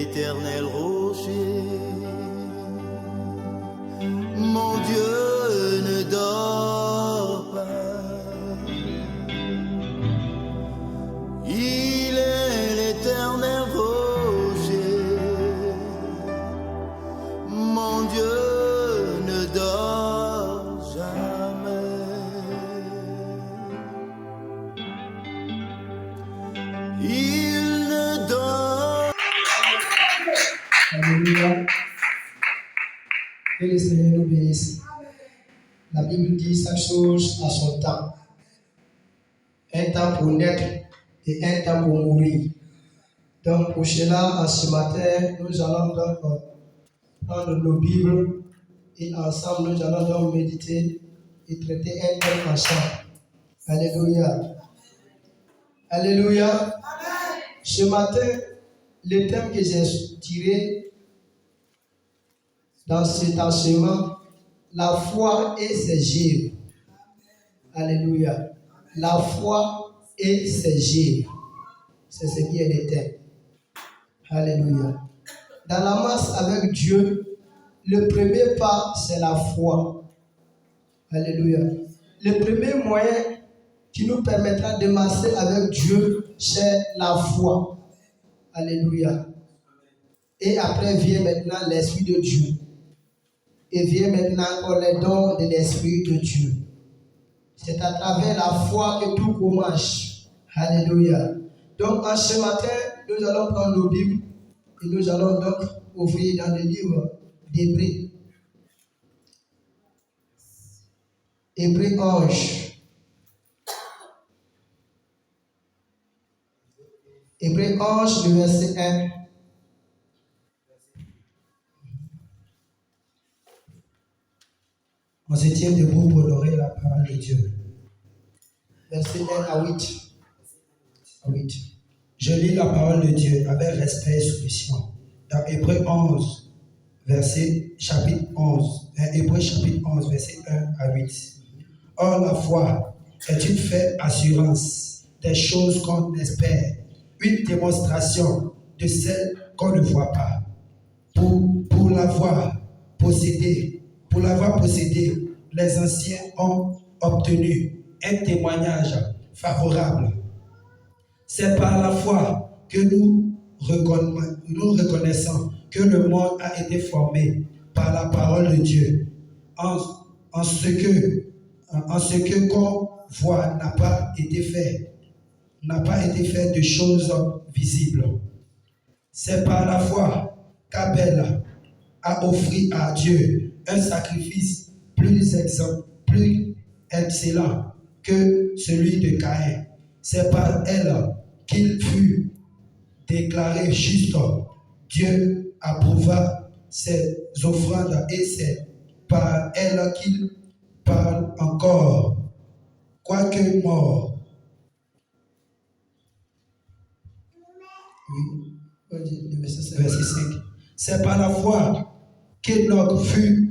l'éternel rocher. Mon Dieu ne dort pas. Il est l'éternel rocher. Mon Dieu ne dort jamais. Il ne dort. Alléluia. Que le Seigneur nous bénisse. La Bible dit chaque chose à son temps. Un temps pour naître et un temps pour mourir. Donc pour cela, ce matin, nous allons donc prendre nos Bibles et ensemble, nous allons donc méditer et traiter un thème ensemble. Alléluia. Alléluia. Ce matin, le thème que j'ai tiré dans cet enseignement, la foi et ses givres. Alléluia. La foi et ses givres. C'est ce qui est le thème. Alléluia. Dans la marche avec Dieu, le premier pas, c'est la foi. Alléluia. Le premier moyen qui nous permettra de marcher avec Dieu, c'est la foi. Alléluia. Et après vient maintenant l'Esprit de Dieu. Et vient maintenant encore les dons de l'Esprit de Dieu. C'est à travers la foi que tout commence. Alléluia. Donc en ce matin, nous allons prendre nos Bibles et nous allons donc ouvrir dans le livre d'Hébreux. Hébreux 11. Hébreux 11, le verset 1. On se tient debout pour honorer la parole de Dieu. Verset 1 à 8. Je lis la parole de Dieu avec respect et soumission. Dans Hébreux 11, chapitre 11, verset 1 à 8. Or, la foi est une ferme assurance des choses qu'on espère, une démonstration de celles qu'on ne voit pas. Pour l'avoir possédé, les anciens ont obtenu un témoignage favorable. C'est par la foi que nous reconnaissons que le monde a été formé par la parole de Dieu. En ce que qu'on voit n'a pas été fait de choses visibles. C'est par la foi qu'Abel a offert à Dieu un sacrifice plus excellent que celui de Caïn. C'est par elle qu'il fut déclaré juste. Dieu approuva ses offrandes et c'est par elle qu'il parle encore, quoique mort. Verset 5. C'est par la foi qu'Enoch fut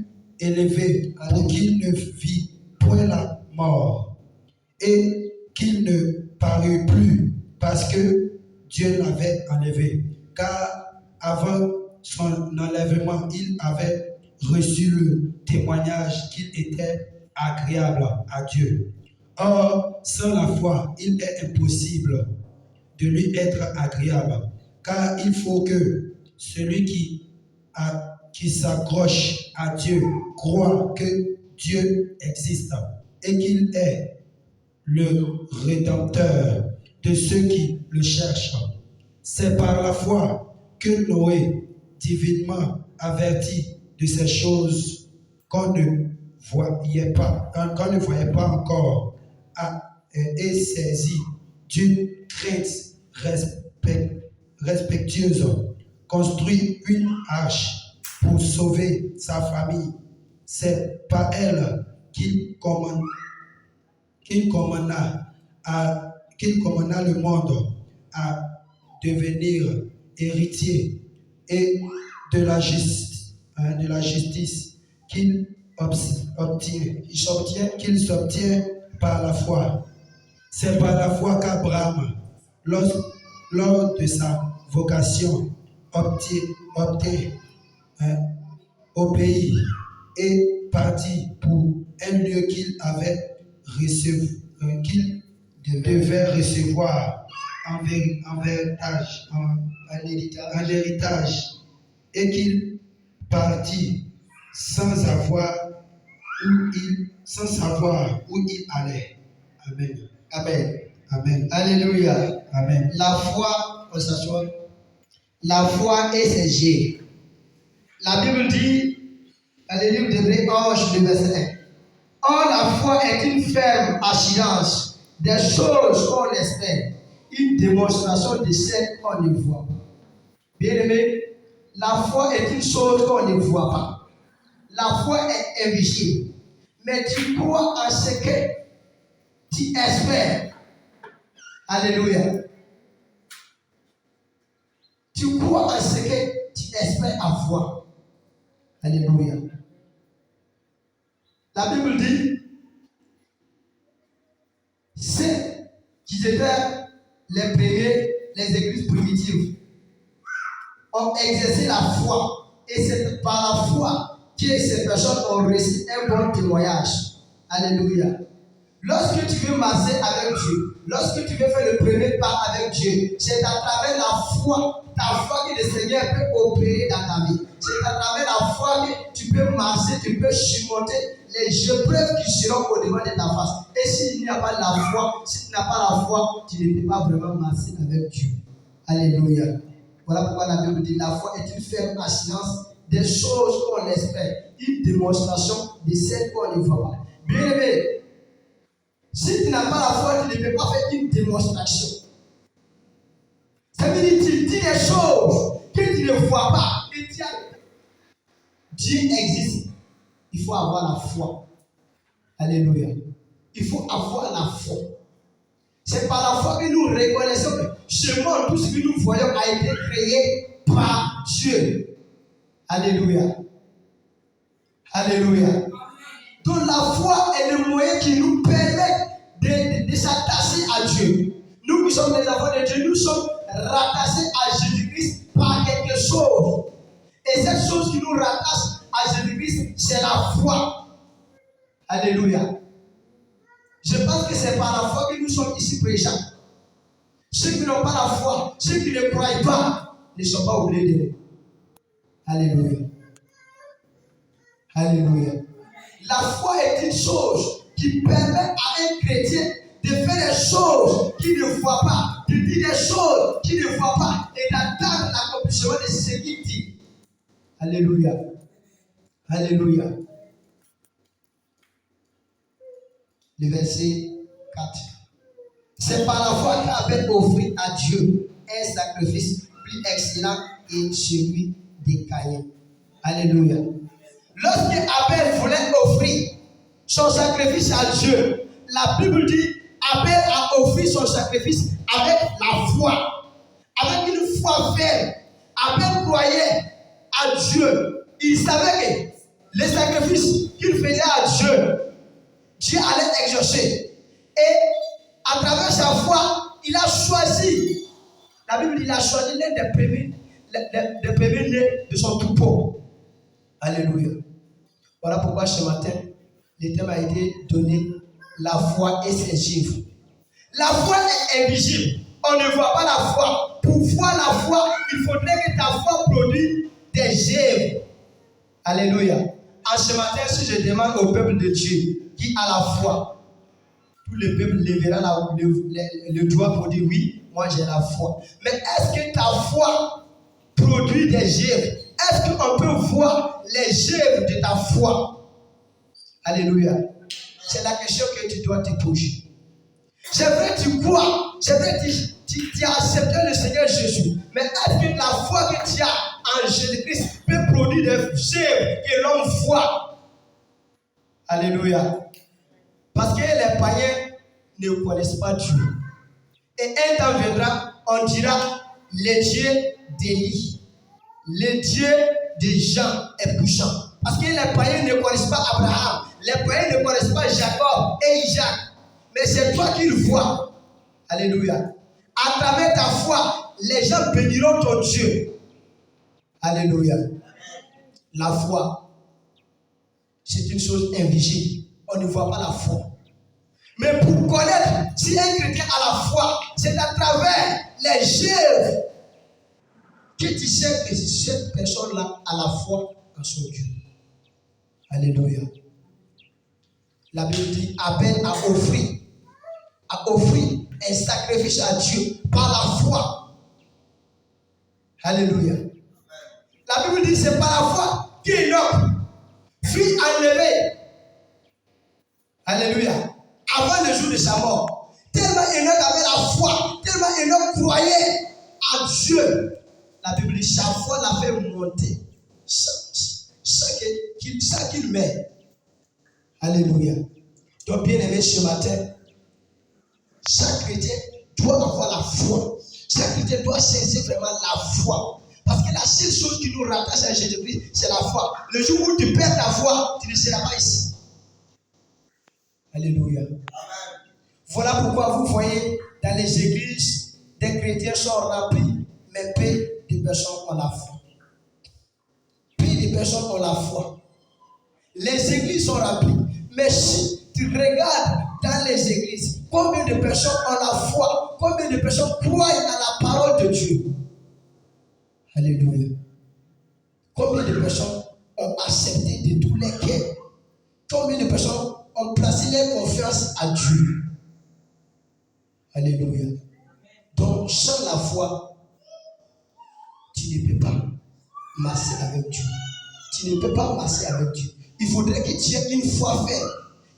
élevé pour qu'il ne vit point la mort et qu'il ne parut plus parce que Dieu l'avait enlevé. Car avant son enlèvement, il avait reçu le témoignage qu'il était agréable à Dieu. Or, sans la foi, il est impossible de lui être agréable, car il faut que celui qui s'accroche à Dieu croit que Dieu existe et qu'il est le Rédempteur de ceux qui le cherchent. C'est par la foi que Noé, divinement averti de ces choses qu'on ne voyait pas encore, est saisi d'une crainte respectueuse, construit une arche pour sauver sa famille. C'est par elle qu'il commanda le monde à devenir héritier et de la justice qu'il s'obtient par la foi. C'est par la foi qu'Abraham, lors de sa vocation, obéit et partit pour un lieu qu'il devait recevoir en héritage, et qu'il partit sans savoir où il allait. Amen. Amen. Amen. Alléluia. Amen. La foi, on s'assoit. La foi et ses G. La Bible dit, dans le livre d'Hébreux 11, le verset 1. Or, la foi est une ferme assurance des choses qu'on espère, une démonstration de celles qu'on ne voit pas. Bien-aimé, la foi est une chose qu'on ne voit pas. La foi est invisible. Mais tu crois en ce que tu espères. Alléluia. Tu crois en ce que tu espères avoir. Alléluia. La Bible dit, c'est qu'ils étaient les premiers, les églises primitives, ont exercé la foi. Et c'est par la foi que ces personnes ont reçu un bon témoignage. Alléluia. Lorsque tu veux marcher avec Dieu, lorsque tu veux faire le premier pas avec Dieu, c'est à travers la foi, ta foi que le Seigneur peut opérer dans ta vie. C'est à travers la foi que tu peux marcher, tu peux surmonter les épreuves qui seront au-devant de ta face. Et s'il n'y a pas la foi, si tu n'as pas la foi, tu ne peux pas vraiment marcher avec Dieu. Alléluia. Voilà pourquoi la Bible dit la foi est une ferme assurance des choses qu'on espère, une démonstration de celles qu'on ne voit pas. Bien aimé, si tu n'as pas la foi, tu ne peux pas faire une démonstration. Ça veut dire que tu dis des choses que tu ne vois pas. Et tu as... Dieu existe. Il faut avoir la foi. Alléluia. Il faut avoir la foi. C'est par la foi que nous reconnaissons que ce monde, tout ce que nous voyons a été créé par Dieu. Alléluia. Alléluia. Donc la foi est le moyen qui nous permet de s'attacher à Dieu. Nous qui sommes les enfants de Dieu, nous sommes rattachés à Jésus-Christ par quelque chose. Et cette chose qui nous rattache à Jésus-Christ, c'est la foi. Alléluia. Je pense que c'est par la foi que nous sommes ici présents. Ceux qui n'ont pas la foi, ceux qui ne croient pas, ne sont pas oubliés de nous. Alléluia. Alléluia. La foi est une chose qui permet à un chrétien de faire des choses qu'il ne voit pas, de dire des choses qu'il ne voit pas et d'attendre l'accomplissement de ce qu'il dit. Alléluia. Alléluia. Le verset 4. C'est par la foi qu'Abel offrit à Dieu un sacrifice plus excellent que celui de Caïn. Alléluia. Lorsque Abel voulait offrir son sacrifice à Dieu, la Bible dit Abel a offert son sacrifice avec la foi, avec une foi ferme. Abel croyait à Dieu. Il savait que les sacrifices qu'il faisait à Dieu, Dieu allait exaucer. Et à travers sa foi, il a choisi. La Bible dit qu'il a choisi l'un des premiers nés de son troupeau. Alléluia. Voilà pourquoi ce matin, le thème a été donné, la foi et ses œuvres. La foi est invisible. On ne voit pas la foi. Pour voir la foi, il faudrait que ta foi produise des œuvres. Alléluia. En ce matin, si je demande au peuple de Dieu qui a la foi, tout le peuple lèvera le doigt pour dire oui, moi j'ai la foi. Mais est-ce que ta foi produit des œuvres? Est-ce qu'on peut voir les œuvres de ta foi? Alléluia. C'est la question que tu dois te poser. C'est vrai, tu crois. C'est vrai, tu as accepté le Seigneur Jésus. Mais est-ce que la foi que tu as en Jésus-Christ peut produire des œuvres que l'on voit? Alléluia. Parce que les païens ne connaissent pas Dieu. Et un temps viendra, on dira le Dieu d'Élie, le Dieu de Jean est puissant. Parce que les païens ne connaissent pas Abraham, les païens ne connaissent pas Jacob et Isaac. Mais c'est toi qui le vois. Alléluia. À travers ta foi, les gens béniront ton Dieu. Alléluia. La foi, c'est une chose invisible. On ne voit pas la foi. Mais pour connaître si un chrétien a la foi, c'est à travers les œuvres que tu sais que cette personne-là a la foi en son Dieu. Alléluia. La Bible dit Abel a offert un sacrifice à Dieu par la foi. Alléluia. La Bible dit c'est par la foi qu'Enoch fut enlevé. Alléluia. Avant le jour de sa mort. Tellement Enoch avait la foi, tellement Enoch croyait en Dieu. La Bible dit sa foi l'a fait monter sans qu'il meure. Alléluia. Donc bien aimé ce matin, chaque chrétien doit avoir la foi. Chaque chrétien doit chercher vraiment la foi. Parce que la seule chose qui nous rattache à Jésus-Christ, c'est la foi. Le jour où tu perds ta foi, tu ne seras pas ici. Alléluia. Amen. Voilà pourquoi vous voyez dans les églises, des chrétiens sont remplis, mais peu de personnes ont la foi. Peu de personnes ont la foi. Les églises sont remplies, mais si tu regardes dans les églises, combien de personnes ont la foi, combien de personnes croient à la parole de Dieu. Alléluia. Combien de personnes ont accepté de tous les cœurs. Combien de personnes ont placé leur confiance à Dieu. Alléluia. Donc, sans la foi, tu ne peux pas marcher avec Dieu. Tu ne peux pas marcher avec Dieu. Il faudrait que tu aies une foi ferme.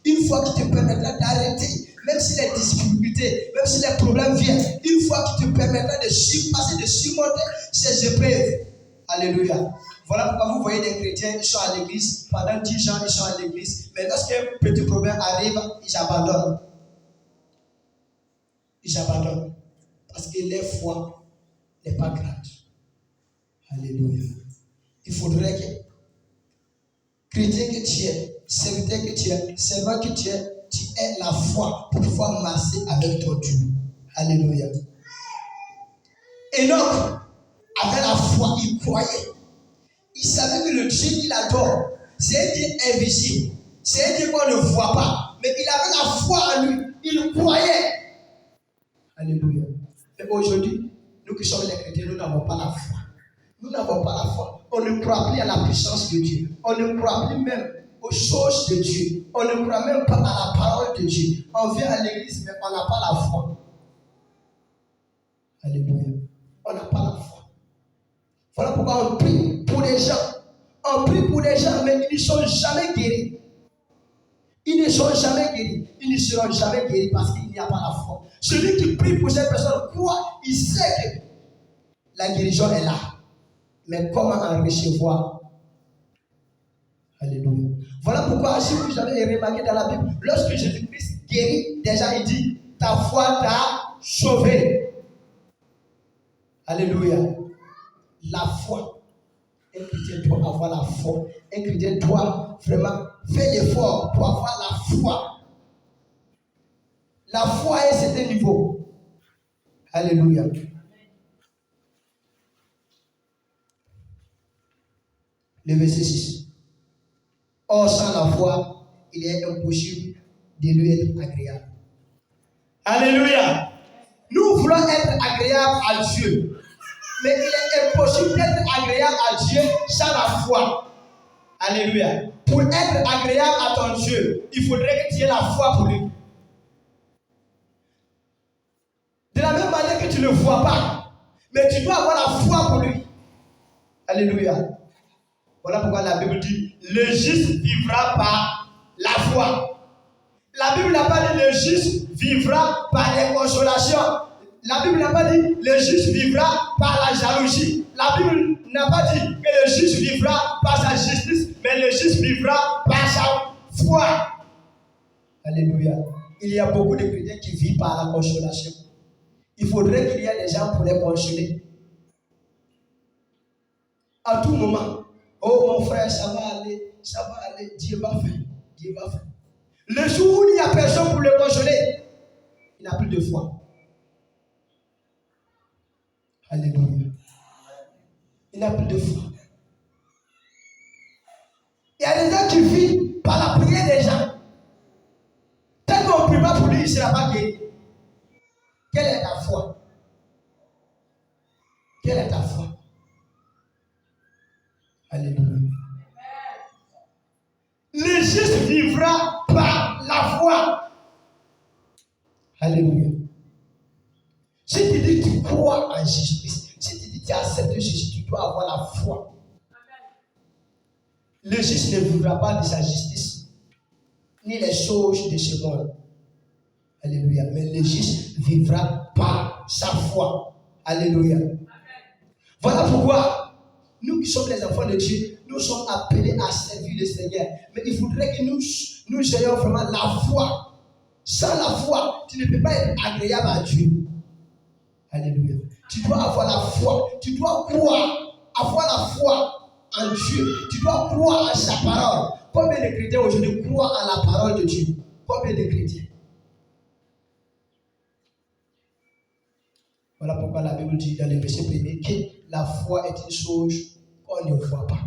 Une foi qui te permettra d'arrêter, même si les difficultés, même si les problèmes viennent. Une foi qui te permettra de surpasser, de surmonter ces épreuves. Alléluia. Voilà pourquoi vous voyez des chrétiens, ils sont à l'église, pendant 10 ans, ils sont à l'église, mais lorsqu'un petit problème arrive, ils abandonnent. Ils abandonnent. Parce que leur foi n'est pas grande. Alléluia. Il faudrait que, chrétien que tu es, serviteur que tu es, servant que tu aies la foi pour pouvoir marcher avec ton Dieu. Alléluia. Enoch avait la foi, il croyait. Il savait que le Dieu qu'il adore, c'est un Dieu invisible. C'est un Dieu qu'on ne voit pas. Mais il avait la foi en lui. Il croyait. Alléluia. Mais aujourd'hui, nous qui sommes les chrétiens, nous n'avons pas la foi. Nous n'avons pas la foi. On ne croit plus à la puissance de Dieu. On ne croit plus même aux choses de Dieu. On ne croit même pas à la parole de Dieu. On vient à l'église, mais on n'a pas la foi. Alléluia. On n'a pas la foi. Voilà pourquoi on prie pour les gens. On prie pour les gens, mais ils ne sont jamais guéris. Ils ne sont jamais guéris. Ils ne seront jamais guéris parce qu'il n'y a pas la foi. Celui qui prie pour cette personne croit, il sait que la guérison est là. Mais comment en recevoir? Alléluia. Voilà pourquoi, si vous avez remarqué dans la Bible, lorsque Jésus-Christ guérit, déjà il dit, ta foi t'a sauvé. Alléluia. La foi. Un chrétien doit avoir la foi. Un chrétien doit vraiment faire l'effort pour avoir la foi. La foi est à un certain niveau. Alléluia. Le verset 6. Or, sans la foi, il est impossible de lui être agréable. Alléluia. Nous voulons être agréables à Dieu. Mais il est impossible d'être agréable à Dieu sans la foi. Alléluia. Pour être agréable à ton Dieu, il faudrait que tu aies la foi pour lui. De la même manière que tu ne le vois pas, mais tu dois avoir la foi pour lui. Alléluia. Voilà pourquoi la Bible dit, le juste vivra par la foi. La Bible n'a pas dit le juste vivra par les consolations. La Bible n'a pas dit le juste vivra par la jalousie. La Bible n'a pas dit que le juste vivra par sa justice, mais le juste vivra par sa foi. Alléluia. Il y a beaucoup de chrétiens qui vivent par la consolation. Il faudrait qu'il y ait des gens pour les consoler. À tout moment. Oh mon frère, ça va aller, Dieu va faire, Dieu va faire. Le jour où il n'y a personne pour le consoler, il n'a plus de foi. Alléluia. Il n'a plus de foi. Quelle est ta foi? Alléluia. Le juste vivra par la foi. Alléluia. Si tu dis que tu crois en Jésus-Christ, si tu dis que tu acceptes Jésus, tu dois avoir la foi. Le juste ne vivra pas de sa justice, ni les choses de ce monde. Alléluia. Mais le juste vivra par sa foi. Alléluia. Voilà pourquoi nous qui sommes les enfants de Dieu, nous sommes appelés à servir le Seigneur. Mais il faudrait que nous ayons vraiment la foi. Sans la foi, tu ne peux pas être agréable à Dieu. Alléluia. Tu dois avoir la foi. Tu dois croire. Avoir la foi en Dieu. Tu dois croire en sa parole. Combien de chrétiens aujourd'hui croient en la parole de Dieu? Combien de chrétiens? Voilà pourquoi la Bible dit dans le verset 1er que la foi est une chose qu'on ne voit pas.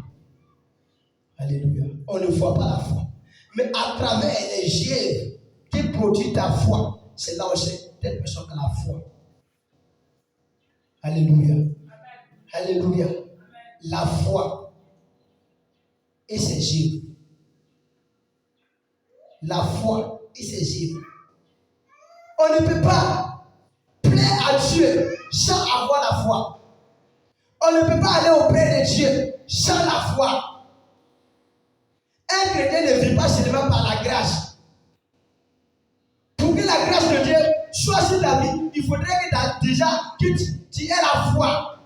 Alléluia. On ne voit pas la foi. Mais à travers les œuvres qui produisent ta foi, c'est là où c'est telle personne qui a la foi. Alléluia. Amen. Alléluia. Amen. La foi et ses œuvres. La foi et ses œuvres. On ne peut pas plaire à Dieu sans avoir la foi. On ne peut pas aller auprès de Dieu sans la foi. Un chrétien ne vit pas seulement par la grâce. Pour que la grâce de Dieu soit sur ta vie, il faudrait que déjà que tu aies la foi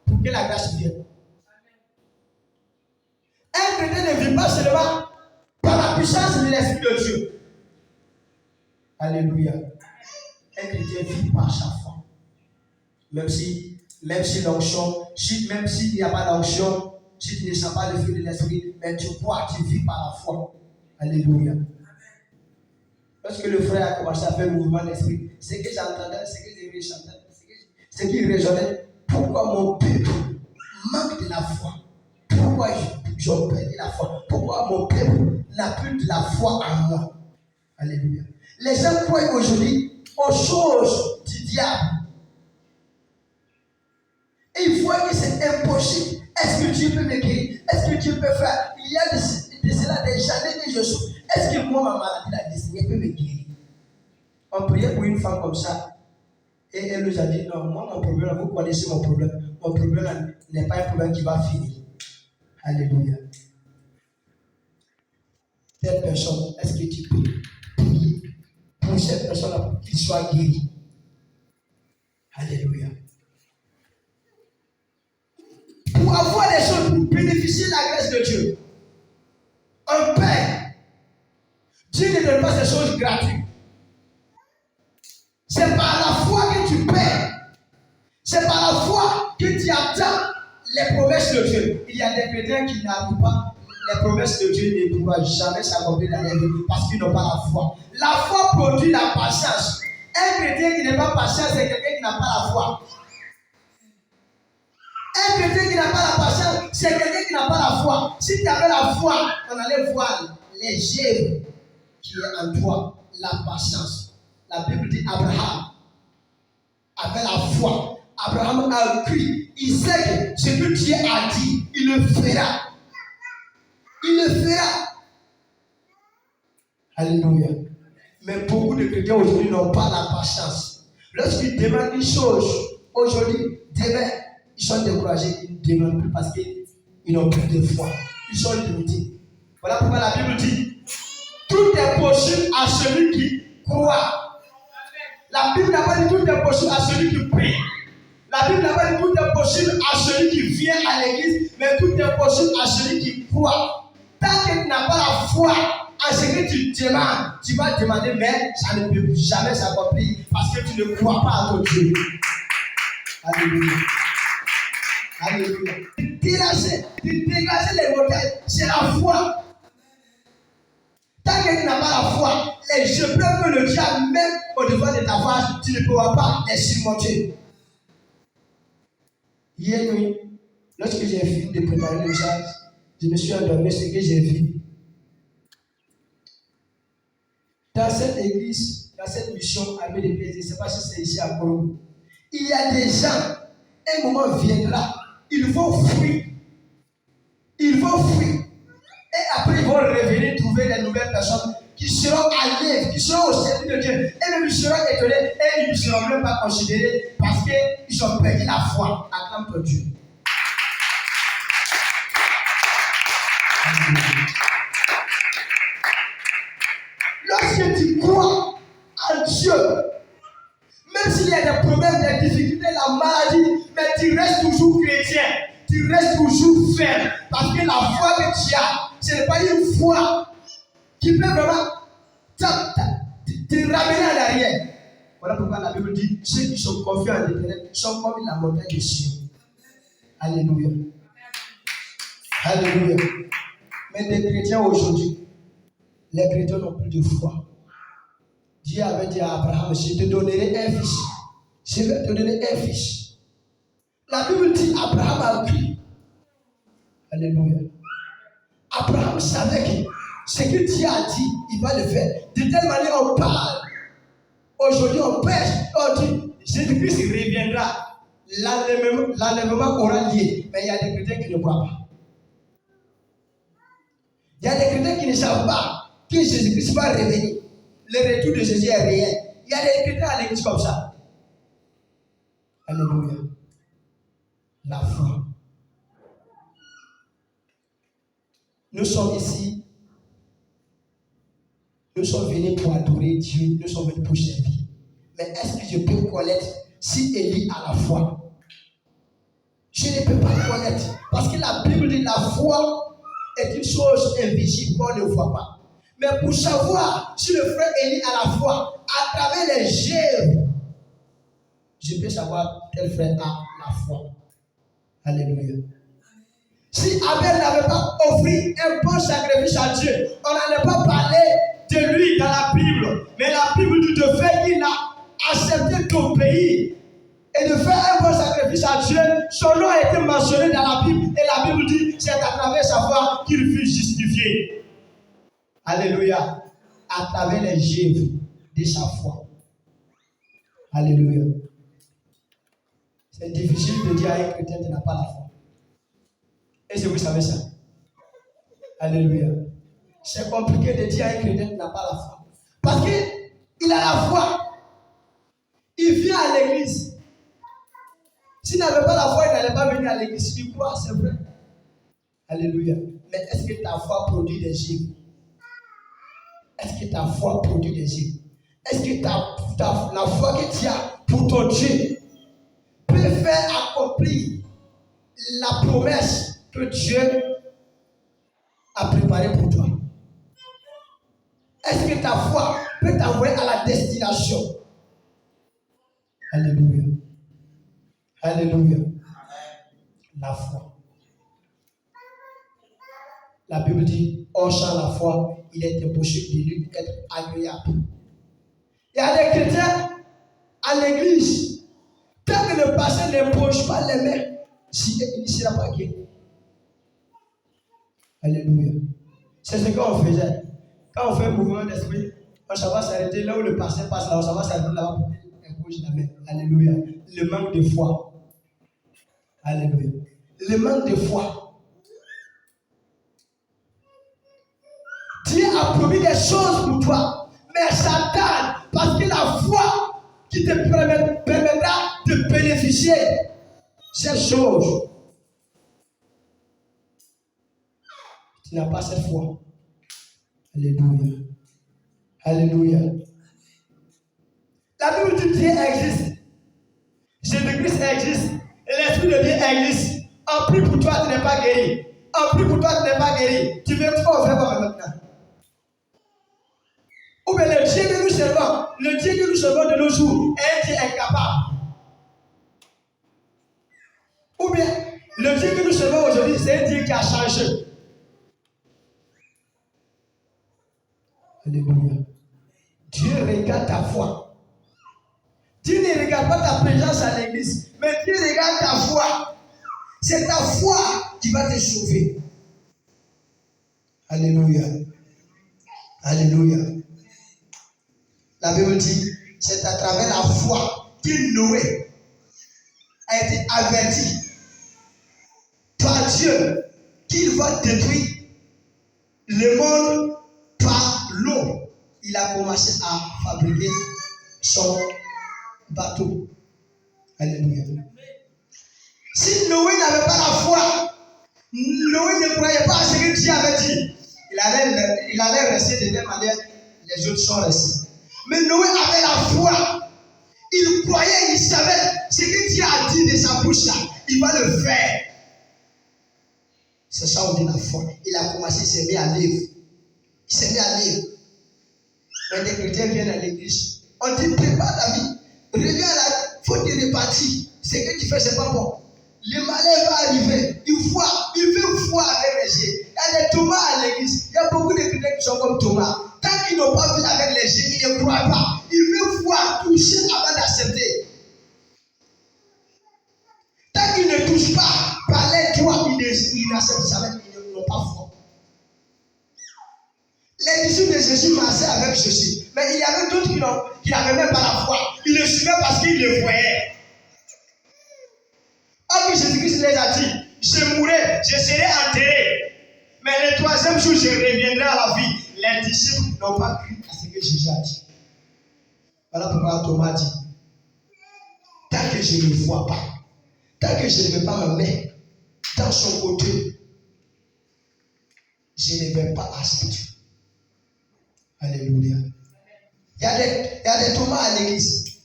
pour que la grâce vienne. Un chrétien ne vit pas seulement par la puissance de l'Esprit de Dieu. Alléluia. Un chrétien vit par sa foi. Même si l'onction, même s'il n'y a pas d'onction, si tu ne sens pas le feu de l'Esprit, mais tu crois, tu vis par la foi. Alléluia. Lorsque le frère a commencé à faire le mouvement d'esprit, ce que j'entendais, ce que j'ai chanté, ce qui résonnait, pourquoi mon peuple manque de la foi? Pourquoi j'ai perdu la foi? Pourquoi mon peuple n'a plus de la foi en moi? Alléluia. Les gens croient aujourd'hui aux choses du diable. Et ils voient que c'est impossible. Est-ce que Dieu peut me guérir? Est-ce que Dieu peut faire? Il y a de cela des années que je souffre. Est-ce que moi, ma maladie, la destinée peut me guérir? On priait pour une femme comme ça. Et elle nous a dit, non, moi, mon problème, vous connaissez mon problème. Mon problème n'est pas un problème qui va finir. Alléluia. Telle personne, est-ce que tu peux prier pour cette personne-là pour qu'il soit guéri? Alléluia. Pour avoir des choses, pour bénéficier de la grâce de Dieu, on paie. Dieu ne donne pas ces choses gratuites. C'est par la foi que tu paies. C'est par la foi que tu attends les promesses de Dieu. Il y a des chrétiens qui n'attendent pas les promesses de Dieu, ne pourront jamais s'accomplir dans leur vie parce qu'ils n'ont pas la foi. La foi produit la patience. Un chrétien qui n'est pas patient, c'est quelqu'un qui n'a pas la foi. Un chrétien qui n'a pas la patience, c'est quelqu'un qui n'a pas la foi. Si tu avais la foi, on allait voir les œuvres qui est en toi, la patience. La Bible dit Abraham avait la foi. Abraham a cru. Il sait que ce que Dieu a dit, il le fera. Il le fera. Alléluia. Mais beaucoup de chrétiens aujourd'hui n'ont pas la patience. Lorsqu'ils demandent une chose, aujourd'hui, demain, ils sont découragés, ils ne demandent plus parce qu'ils n'ont plus de foi. Ils sont limités. Voilà pourquoi la Bible dit tout est possible à celui qui croit. La Bible n'a pas dit tout est possible à celui qui prie. La Bible n'a pas dit tout est possible à celui qui vient à l'église, mais tout est possible à celui qui croit. Tant que tu n'as pas la foi en ce que tu demandes, tu vas demander, mais ça ne peut jamais s'accomplir parce que tu ne crois pas à ton Dieu. Alléluia. Alléluia. Dégager les montagnes, c'est la foi. Tant que tu n'as pas la foi, les épreuves que le diable met au-devant de ta face, tu ne pourras pas les surmonter. Hier nuit, lorsque j'ai fini de préparer le message, je me suis endormi, ce que j'ai vu. Dans cette église, dans cette mission, Armée de Plaisir, je ne sais pas si c'est ici à Congo, il y a des gens, un moment viendra, ils vont fuir. Ils vont fuir. Et après, ils vont revenir trouver des nouvelles personnes qui seront alliées, qui seront au service de Dieu. Et même ils seront étonnés et ils ne seront même pas considérés parce qu'ils ont perdu la foi. Acclame Dieu. Lorsque tu crois en Dieu, même s'il y a des problèmes, des difficultés, la maladie, mais tu restes toujours chrétien, tu restes toujours ferme, parce que la foi que tu as, ce n'est pas une foi qui peut vraiment te ramener en arrière. Voilà pourquoi la Bible dit, ceux qui sont confiants en l'Éternel sont comme la montagne de Sion. Alléluia. Alléluia. Mais les chrétiens aujourd'hui, les chrétiens n'ont plus de foi. Dieu avait dit à Abraham, je te donnerai un fils. Je vais te donner un fils. La Bible dit, Abraham a cru. Alléluia. Abraham savait que ce que Dieu a dit, il va le faire. De telle manière, on parle. Aujourd'hui, on pêche. On dit, Jésus-Christ reviendra. L'enlèvement aura lieu. Mais il y a des chrétiens qui ne croient pas. Il y a des chrétiens qui ne savent pas que Jésus-Christ va revenir. Le retour de Jésus est réel. Il y a des chrétiens à l'église comme ça. Alléluia. La foi. Nous sommes ici. Nous sommes venus pour adorer Dieu. Nous sommes venus pour servir. Mais est-ce que je peux connaître si Élie a la foi? Je ne peux pas connaître. Parce que la Bible dit la foi est une chose invisible qu'on ne voit pas. Mais pour savoir si le frère Élie a la foi, à travers les œuvres, je peux savoir quel frère a la foi. Alléluia. Si Abel n'avait pas offert un bon sacrifice à Dieu, on n'allait pas parler de lui dans la Bible. Mais la Bible dit de fait qu'il a accepté d'obéir et de faire un bon sacrifice à Dieu. Son nom a été mentionné dans la Bible. Et la Bible dit c'est à travers sa foi qu'il fut justifié. Alléluia. À travers les œuvres de sa foi. Alléluia. C'est difficile de dire à un chrétien qui n'a pas la foi. Est-ce que vous savez ça? Alléluia. C'est compliqué de dire à un chrétien qui n'a pas la foi. Parce qu'il a la foi. Il vient à l'église. S'il n'avait pas la foi, il n'allait pas venir à l'église. Il croit, c'est vrai. Alléluia. Mais est-ce que ta foi produit des œuvres? Est-ce que ta foi produit des œuvres? Est-ce que la foi que tu as pour ton Dieu peut faire accomplir la promesse que Dieu a préparée pour toi? Est-ce que ta foi peut t'envoyer à la destination? Alléluia. Alléluia. La foi. La Bible dit, hors sans la foi, il est impossible de lui être agréable. Il y a des chrétiens à l'église, tant que le pasteur n'impose pas les mains, il ne sera pas guéri. Alléluia. C'est ce qu'on faisait. Quand on fait un mouvement d'esprit, on va s'arrêter là où le pasteur passe, là, on va s'arrêter là pour imposer la main. Alléluia. Le manque de foi. Alléluia. Le manque de foi. Dieu a promis des choses pour toi, mais ça tarde parce que la foi qui te permettra de bénéficier de ces choses. Tu n'as pas cette foi. Alléluia. Alléluia. La Bible dit que Dieu existe. Jésus-Christ existe. Et l'Esprit de Dieu existe. En plus pour toi, tu n'es pas guéri. En plus pour toi, tu n'es pas guéri. Tu veux quoi faire maintenant? Ou bien le Dieu que nous servons de nos jours est un Dieu incapable. Ou bien le Dieu que nous servons aujourd'hui, c'est un Dieu qui a changé. Alléluia. Dieu regarde ta foi. Dieu ne regarde pas ta présence à l'église, mais Dieu regarde ta foi. C'est ta foi qui va te sauver. Alléluia. Alléluia. La Bible dit, c'est à travers la foi que Noé a été averti par Dieu qu'il va détruire le monde par l'eau, il a commencé à fabriquer son bateau. Alléluia. Si Noé n'avait pas la foi, Noé ne croyait pas à ce que Dieu avait dit, il allait rester de telle manière, les autres sont restés. Mais Noé avait la foi. Il croyait, il savait ce que Dieu a dit de sa bouche là, il va le faire. C'est ça on dit la foi. Il a commencé, il s'est mis à lire. Il s'est mis à lire. Quand les chrétiens viennent à l'église, on dit prépare ta vie. Reviens là, il faut te répartir. Ce que tu fais, c'est pas bon. Le malheur va arriver. Il veut voir avec les yeux. Il y a des Thomas à l'église. Il y a beaucoup de chrétiens qui sont comme Thomas. Tant qu'ils n'ont pas vu avec les yeux, ils ne croient pas. Ils veulent voir, toucher avant d'accepter. Tant qu'ils ne touchent pas par les doigts, ils n'acceptent jamais. Ils n'ont pas foi. Les disciples de Jésus marchaient avec Jésus. Mais il y avait d'autres qui n'avaient même pas la foi. Ils le suivaient parce qu'ils le voyaient. Or, Jésus-Christ les a dit, je mourrai, je serai enterré. Mais le troisième jour, je reviendrai à la vie. Les disciples n'ont pas cru à ce que Jésus a dit. Voilà pourquoi Thomas dit, tant que je ne vois pas, tant que je ne mets pas ma main dans son côté, je ne vais pas accepter. Alléluia. Il y a des Thomas à l'église.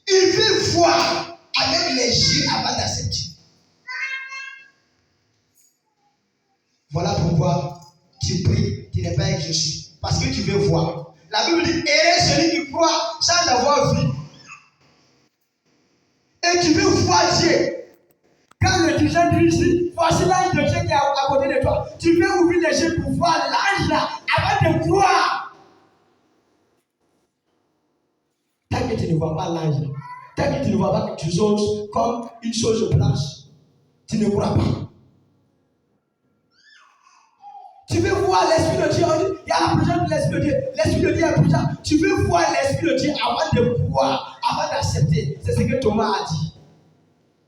Il veut voir avec les yeux avant d'accepter. Voilà pourquoi tu pries, tu n'es pas avec Jésus. Parce que tu veux voir. La Bible dit, heureux celui qui croit sans avoir vu. Et tu veux voir Dieu. Quand le dirigeant dit ici, voici l'ange de Dieu qui est à côté de toi. Tu veux ouvrir les yeux pour voir l'ange là avant de croire. Tant que tu ne vois pas l'ange, tant que tu ne vois pas quelque chose comme une chose blanche, tu ne crois pas. Tu veux voir l'Esprit de Dieu, il y a la présence de l'Esprit de Dieu. L'Esprit de Dieu est présent. Tu veux voir l'Esprit de Dieu avant de croire, avant d'accepter. C'est ce que Thomas a dit.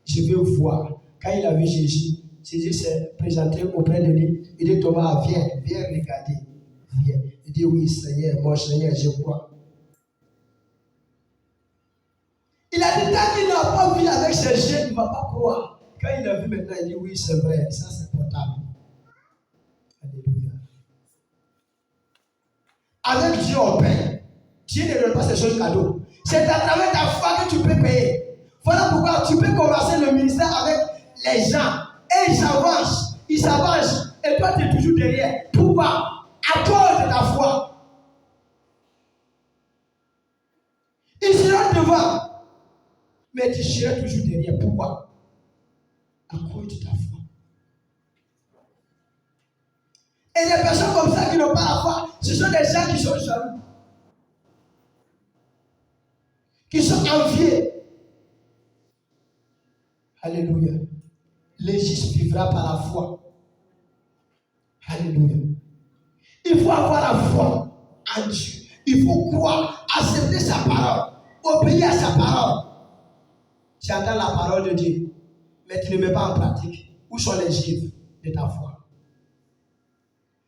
Je veux voir. Quand il a vu Jésus, Jésus s'est présenté auprès de lui. Il dit, Thomas, viens regarder. Viens. Il dit, oui, Seigneur, mon Seigneur, je crois. Il a dit, tant qu'il n'a pas vu avec ses yeux, il ne va pas croire. Quand il a vu maintenant, il dit, oui, c'est vrai, ça c'est potable. Alléluia. Avec Dieu au Père, Dieu ne donne pas ces choses cadeaux. C'est à travers ta foi que tu peux payer. Voilà pourquoi tu peux commencer le ministère avec les gens. Et ils s'avancent. Et toi, tu es toujours derrière. Pourquoi? À cause de ta foi. Ils seront devant. Mais tu seras toujours derrière. Pourquoi? À cause de ta foi. Et les personnes comme ça qui n'ont pas la foi, ce sont des gens qui sont jaloux. Qui sont enviés. Alléluia. Le juste vivra par la foi. Alléluia. Il faut avoir la foi en Dieu. Il faut croire, accepter sa parole, obéir à sa parole. Tu entends la parole de Dieu, mais tu ne mets pas en pratique. Où sont les gifs de ta foi?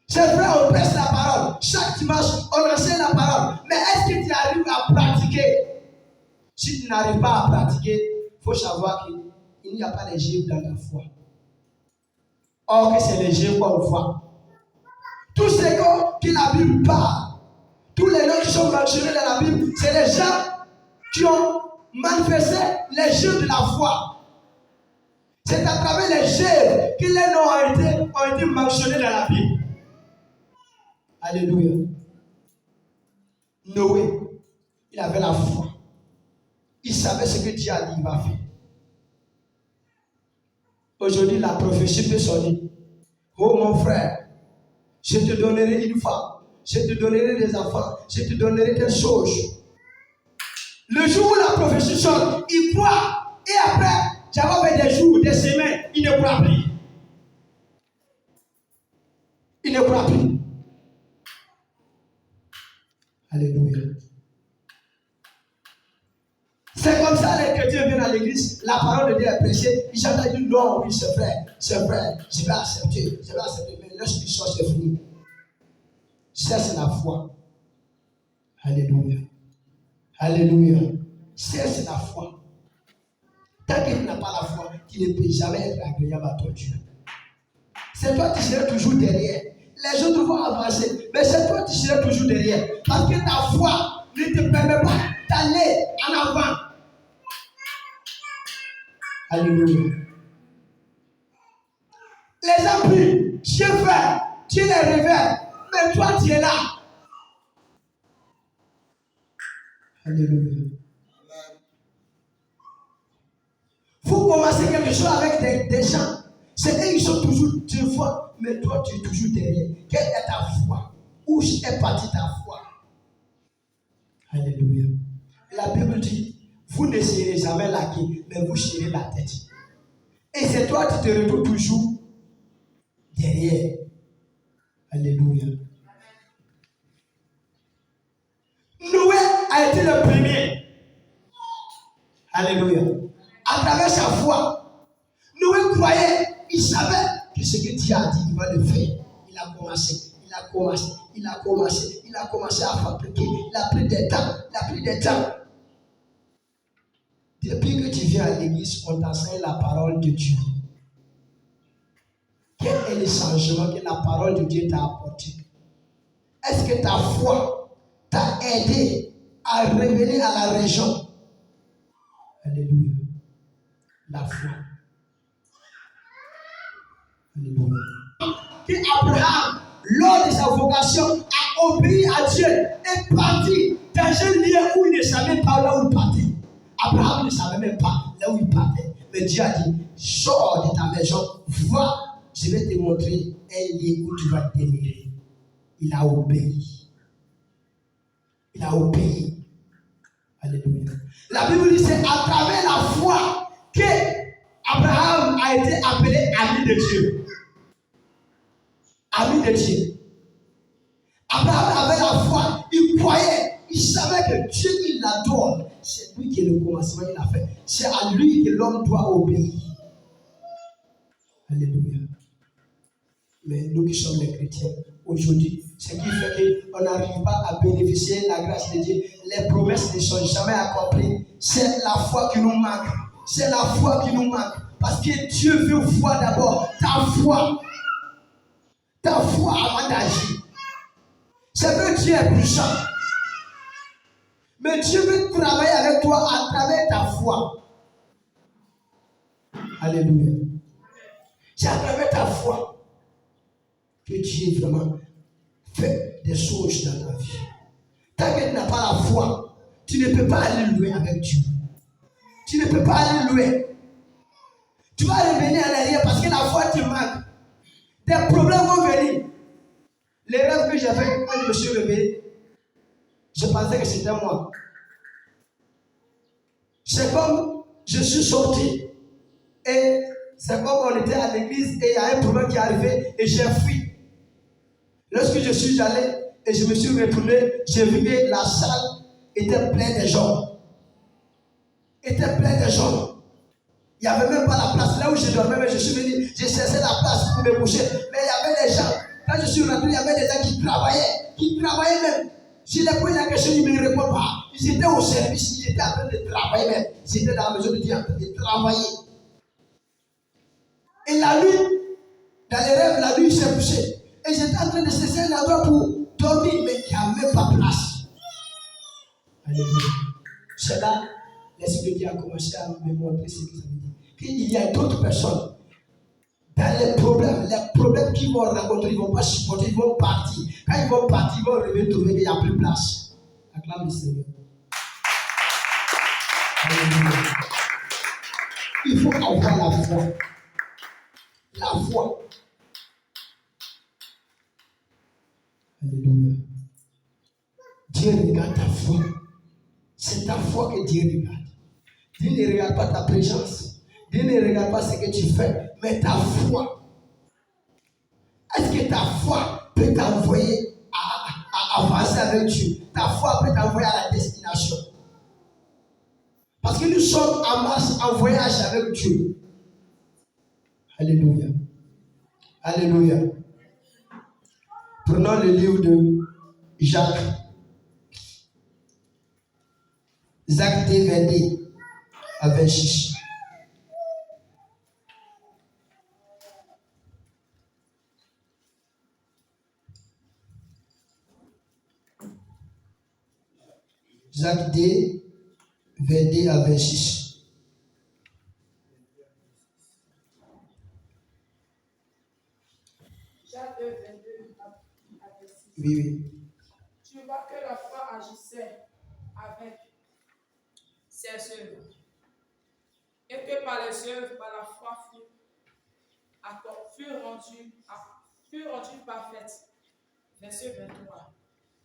C'est vrai, on presse la parole. Chaque dimanche, on enseigne la parole. Mais est-ce que tu arrives à pratiquer? Si tu n'arrives pas à pratiquer, il faut savoir qu'il n'y a pas de gifs dans ta foi. Or que c'est les gifs qu'on voit. Tout ce que la Bible parle, tous les noms qui sont mentionnés dans la Bible, c'est les gens qui ont manifesté les jeux de la foi. C'est à travers les jeux que les noms ont été mentionnés dans la Bible. Alléluia. Noé, il avait la foi. Il savait ce que Dieu a dit, il va faire. Aujourd'hui, la prophétie peut sonner. Oh mon frère, je te donnerai une femme, je te donnerai des enfants, je te donnerai des choses. Le jour où la prophétie sonne, il croit. Et après, j'avais fait des jours, des semaines, il ne croit plus. Il ne croit plus. Alléluia. C'est comme ça les chrétiens viennent à dans l'église, la parole de Dieu est prêchée, J'entends dire non, oui, c'est vrai, je vais accepter. Mais lorsqu'il sort, c'est fini. Ça, c'est la foi. Alléluia. Alléluia. Ça, c'est la foi. Tant que tu n'as pas la foi, tu ne peux jamais être agréable à ton Dieu. C'est toi qui seras toujours derrière. Les autres vont avancer, mais c'est toi qui seras toujours derrière. Parce que ta foi ne te permet pas d'aller en avant. Alléluia. Les gens prient, Dieu fait, Dieu les révèle, mais toi tu es là. Alléluia. Vous commencez quelque chose avec des gens. C'est eux qui sont toujours devant, mais toi tu es toujours derrière. Quelle est ta foi? Où est partie ta foi? Alléluia. La Bible dit, vous ne serez jamais la queue, mais vous serez la tête. Et c'est toi qui te retrouves toujours derrière. Alléluia. Noé a été le premier. Alléluia. À travers sa foi, Noé croyait, il savait que ce que Dieu a dit, il va le faire. Il a commencé à fabriquer. Il a pris des temps. Depuis que tu viens à l'église, on t'enseigne la parole de Dieu. Quel est le changement que la parole de Dieu t'a apporté? Est-ce que ta foi t'a aidé à revenir à la région? Alléluia. La foi. Alléluia. Que Abraham, lors de sa vocation, a obéi à Dieu et parti dans un lieu où il ne savait pas là où il partait. Abraham ne savait même pas là où il partait. Mais Dieu a dit, sors de ta maison, va, je vais te montrer un lieu où tu vas demeurer. Il a obéi. Alléluia. La Bible dit, c'est à travers la foi que Abraham a été appelé ami de Dieu. Ami de Dieu. Abraham avait la foi, il croyait, il savait que Dieu, il l'adore. C'est lui qui est le commencement, il a fait. C'est à lui que l'homme doit obéir. Alléluia. Mais nous qui sommes les chrétiens, aujourd'hui, ce qui fait qu'on n'arrive pas à bénéficier de la grâce de Dieu, les promesses ne sont jamais accomplies. C'est la foi qui nous manque. Parce que Dieu veut voir d'abord ta foi avant d'agir. C'est que Dieu est puissant. Mais Dieu veut travailler avec toi à travers ta foi. Alléluia. C'est à travers ta foi que Dieu vraiment fait des choses dans ta vie. Tant que tu n'as pas la foi, tu ne peux pas aller loin avec Dieu. Tu ne peux pas aller loin. Tu vas revenir en arrière parce que la foi te manque. Des problèmes vont venir. Les rêves que j'ai fait quand je me suis réveillé, je pensais que c'était moi. C'est comme je suis sorti et c'est comme on était à l'église et il y a un problème qui est arrivé et j'ai fui. Lorsque je suis allé et je me suis retourné, j'ai vu que la salle était pleine de gens. Il n'y avait même pas la place. Là où je dormais, je suis venu, j'ai cherché la place pour me coucher. Mais il y avait des gens. Quand je suis rentré, il y avait des gens qui travaillaient même. Je les pose la question, ils ne me répondent pas. Ils étaient au service, ils étaient en train de travailler même. Ils étaient dans la maison de Dieu en train de travailler. Et la nuit, dans les rêves, la nuit, il s'est couché. Et j'étais en train de chercher un endroit pour dormir, mais il n'y a même pas de place. Alléluia. C'est là, l'Esprit qui a commencé à me montrer ce que ça veut dire. Qu'il y a d'autres personnes. Dans les problèmes qu'ils vont rencontrer, ils ne vont pas supporter, ils vont partir. Quand ils vont partir, ils vont revenir trouver qu'il n'y a plus de place. Acclame le Seigneur. Alléluia. Il faut avoir la foi. La foi. Alléluia. Dieu regarde ta foi. C'est ta foi que Dieu regarde. Dieu ne regarde pas ta présence. Dieu ne regarde pas ce que tu fais, mais ta foi. Est-ce que ta foi peut t'envoyer à avancer avec Dieu? Ta foi peut t'envoyer à la destination. Parce que nous sommes en marche, en voyage avec Dieu. Alléluia. Alléluia. Prenons le livre de Jacques. Jacques 2, 22 à 26. Jacques 2, 22 à 26. Jacques 2, 22 à 26. Oui. Tu vois que la foi agissait avec ses œuvres, et que par les œuvres, par la foi fut rendue parfaite. Verset 23.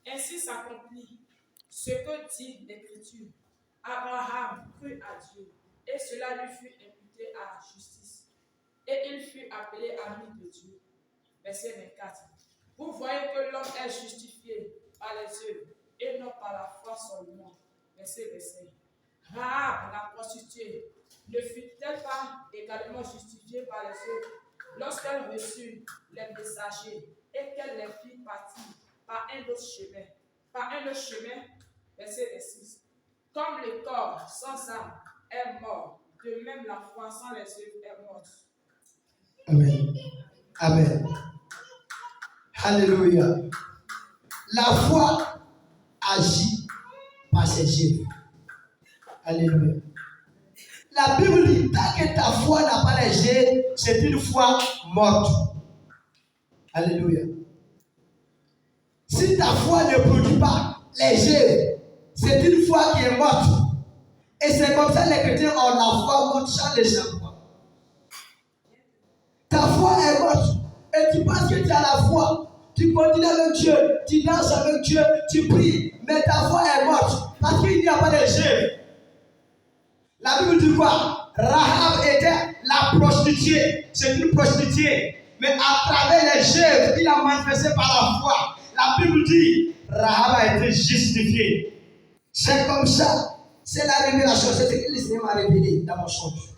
Ainsi s'accomplit ce que dit l'Écriture. Abraham crut à Dieu, et cela lui fut imputé à justice, et il fut appelé ami de Dieu. Verset 24. Vous voyez que l'homme est justifié par les œuvres, et non par la foi seulement. Verset 25. Rahab, la prostituée, ne fut-elle pas également justifiée par les œuvres lorsqu'elle reçut les messagers et qu'elle les fit partir par un autre chemin? Par un autre chemin, verset 26. Comme le corps sans âme est mort, de même la foi sans les œuvres est morte. Amen. Amen. Alléluia. La foi agit par ses œuvres. Alléluia. La Bible dit, tant que ta foi n'a pas les œuvres, c'est une foi morte. Alléluia. Si ta foi ne produit pas les œuvres, c'est une foi qui est morte. Et c'est comme ça que les chrétiens ont la foi morte chaque fois. Ta foi est morte. Et tu penses que tu as la foi. Tu continues avec Dieu, tu danses avec Dieu, tu pries. Mais ta foi est morte. Parce qu'il n'y a pas de œuvres. La Bible dit quoi? Rahab était la prostituée. C'est une prostituée. Mais à travers les œuvres qu'il a manifesté par la foi, la Bible dit Rahab a été justifiée. C'est comme ça. C'est la révélation. C'est ce que le Seigneur m'a révélé dans mon songe.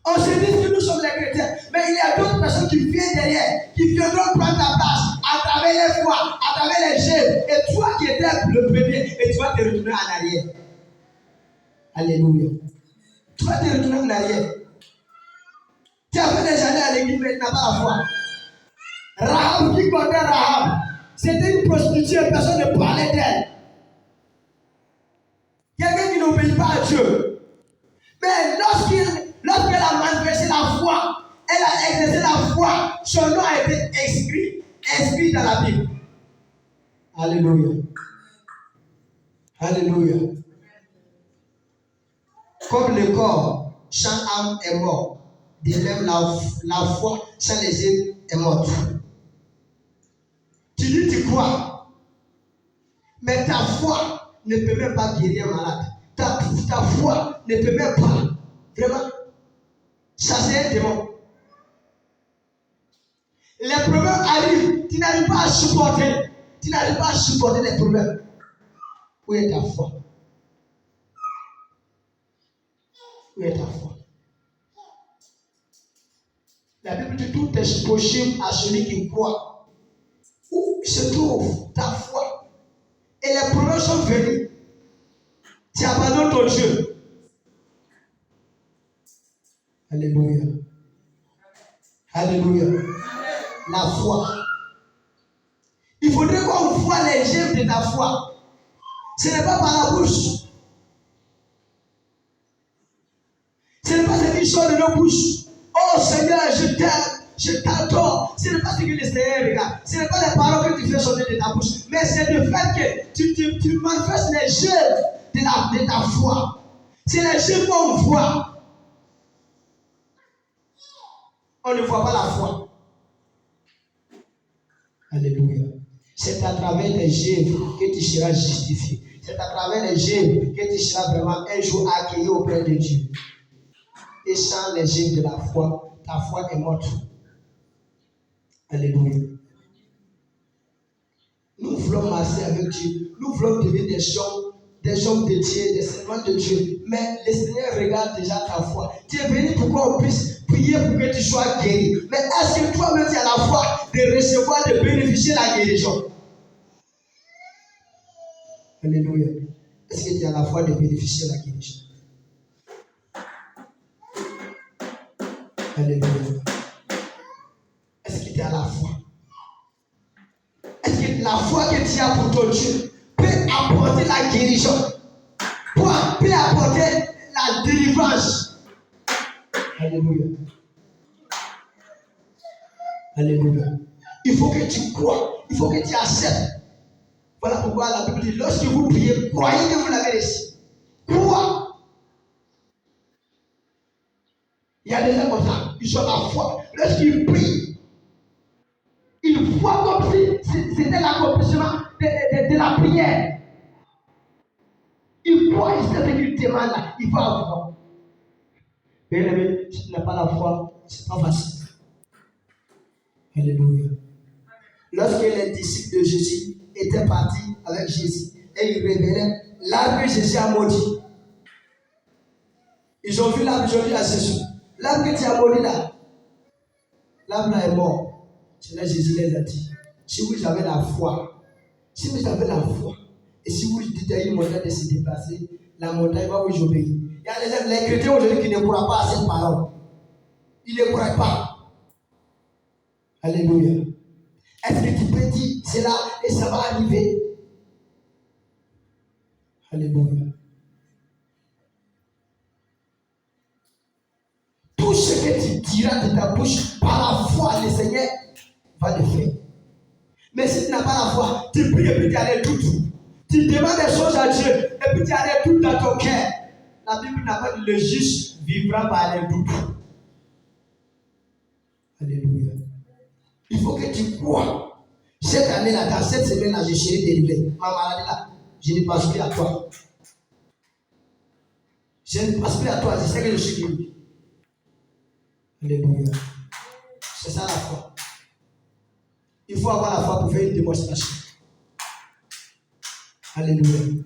On se dit que nous sommes les chrétiens, mais il y a d'autres personnes qui viennent derrière, qui viendront prendre ta place à travers les foi, à travers les œuvres. Et toi qui étais le premier, et tu vas te retourner en arrière. Alléluia. Tu vas te retourner en arrière. Tu as fait des années à l'église, mais tu n'as pas la foi. Rahab, qui connaît Rahab, c'était une prostituée, personne ne parlait d'elle. Quelqu'un qui n'obéit pas à Dieu. Mais lorsqu'elle a manifesté la foi, elle a exercé la foi, son nom a été inscrit dans la Bible. Alléluia. Alléluia. Comme le corps sans âme est mort, de même la foi sans les œuvres est morte. Tu dis tu crois, mais ta foi ne peut même pas guérir un malade. Ta foi ne peut même pas vraiment chasser un démon. Les problèmes arrivent, tu n'arrives pas à supporter. Tu n'arrives pas à supporter les problèmes. Où est ta foi? Où est ta foi? La Bible dit tout est possible à celui qui croit. Où se trouve ta foi? Et les problèmes sont venus. Tu abandonnes ton Dieu. Alléluia. Alléluia. La foi. Il faudrait qu'on voit les œuvres de ta foi. Ce n'est pas par la bouche. Ce n'est pas ce qui sort de nos bouches. Oh Seigneur, je t'aime, je t'adore. Ce n'est pas ce que le Seigneur regarde. Ce n'est pas les paroles que tu fais sortir de ta bouche. Mais c'est le fait que tu manifestes les œuvres de ta foi. C'est les œuvres qu'on voit. On ne voit pas la foi. Alléluia. C'est à travers les œuvres que tu seras justifié. C'est à travers les œuvres que tu seras vraiment un jour accueilli auprès de Dieu. Et sans les œuvres de la foi, ta foi est morte. Alléluia. Nous voulons marcher avec Dieu. Nous voulons devenir des hommes de Dieu, des servants de Dieu. Mais le Seigneur regarde déjà ta foi. Tu es venu pour qu'on puisse prier pour que tu sois guéri. Mais est-ce que toi-même tu as la foi de recevoir, de bénéficier de la guérison? Alléluia. Est-ce que tu as la foi de bénéficier de la guérison? Alléluia. Est-ce que tu as la foi? Est-ce que la foi que tu as pour ton Dieu peut apporter la guérison, peut apporter la délivrance? Alléluia. Alléluia. Il faut que tu crois, il faut que tu acceptes. Voilà pourquoi la Bible dit, lorsque vous priez, croyez que vous l'avez reçu. Crois. Il y a des gens comme ça, ils ont la foi. Lorsqu'ils prient, ils voient comme si c'était l'accomplissement de la prière. Ils croient, ils savent ce qu'ils demandent là, il faut avoir. Bien aimé, si tu n'as pas la foi, c'est pas facile. Alléluia. Lorsque les disciples de Jésus étaient partis avec Jésus et ils révélaient l'arbre que Jésus a maudit. Ils ont vu l'arbre, ils ont dit à Jésus, l'arbre que tu as maudit là, l'arbre là est mort. C'est là que Jésus les a dit, si vous avez la foi, si vous avez la foi, et si vous dites à une montagne de se déplacer, la montagne va vous obéir. Il y a les chrétiens aujourd'hui qui ne croient pas à cette parole. Ils ne croient pas. Alléluia. Est-ce que tu peux dire cela et ça va arriver? Alléluia. Tout ce que tu diras de ta bouche par la foi, le Seigneur va le faire. Mais si tu n'as pas la foi, tu pries et puis tu as les doutes. Tu demandes des choses à Dieu et puis tu as les doutes dans ton cœur. La Bible n'a pas dit le juste vivra par les doutes. Alléluia. Il faut que tu crois. Cette année-là, dans cette semaine-là, je serai délivré. Ma maladie là, je ne passe plus à toi. Je ne passe plus à toi, je sais que je suis guéri. Alléluia. C'est ça la foi. Il faut avoir la foi pour faire une démonstration. Alléluia.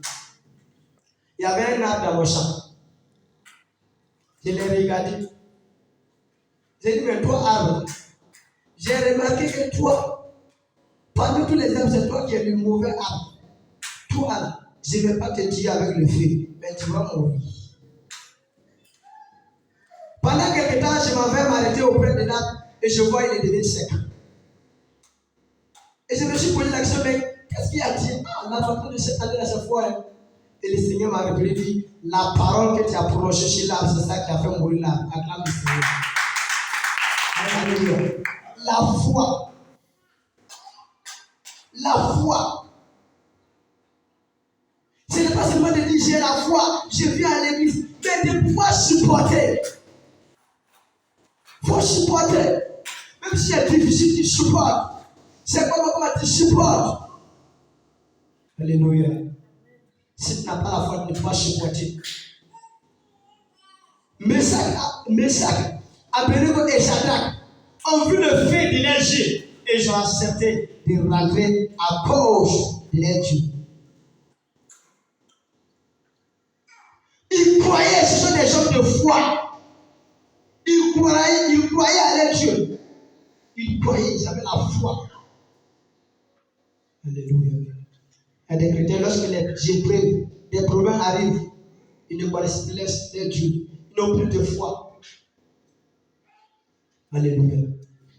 Il y avait un arbre dans mon champ. Je l'ai regardé. J'ai dit, mais toi, arbre, j'ai remarqué que toi, parmi tous les arbres, c'est toi qui es le mauvais arbre. Toi, là, je ne vais pas te dire avec le feu, mais tu vas mourir. Pendant quelques temps, je m'en vais m'arrêter auprès de l'arbre et je vois il est devenu sec. Et je me suis posé la question, mais qu'est-ce qu'il a dit? La façon de cette année à chaque fois. Hein? Et le Seigneur m'a répondu, dit, la parole que tu as prononcée chez l'arbre, c'est ça qui a fait mourir l'arbre. Acclame le Seigneur. Alléluia. La foi. La foi. Ce n'est pas seulement de dire j'ai la foi, je viens à l'église, mais de pouvoir supporter. Il faut supporter. Même si c'est difficile, tu supportes. C'est comment tu supportes. Alléluia. Si tu n'as pas la foi, tu ne peux pas supporter. Meshach, Abednego et Shadrach ont vu le feu de leur Dieu et ils ont accepté de rentrer à cause de leur Dieu. Ils croyaient, ce sont des hommes de foi. Ils croyaient à leur Dieu. Ils croyaient, ils avaient la foi. Alléluia. Il y a des chrétiens, lorsque les épreuves, des problèmes arrivent, ils ne connaissent plus leur Dieu. Ils n'ont plus de foi. Alléluia.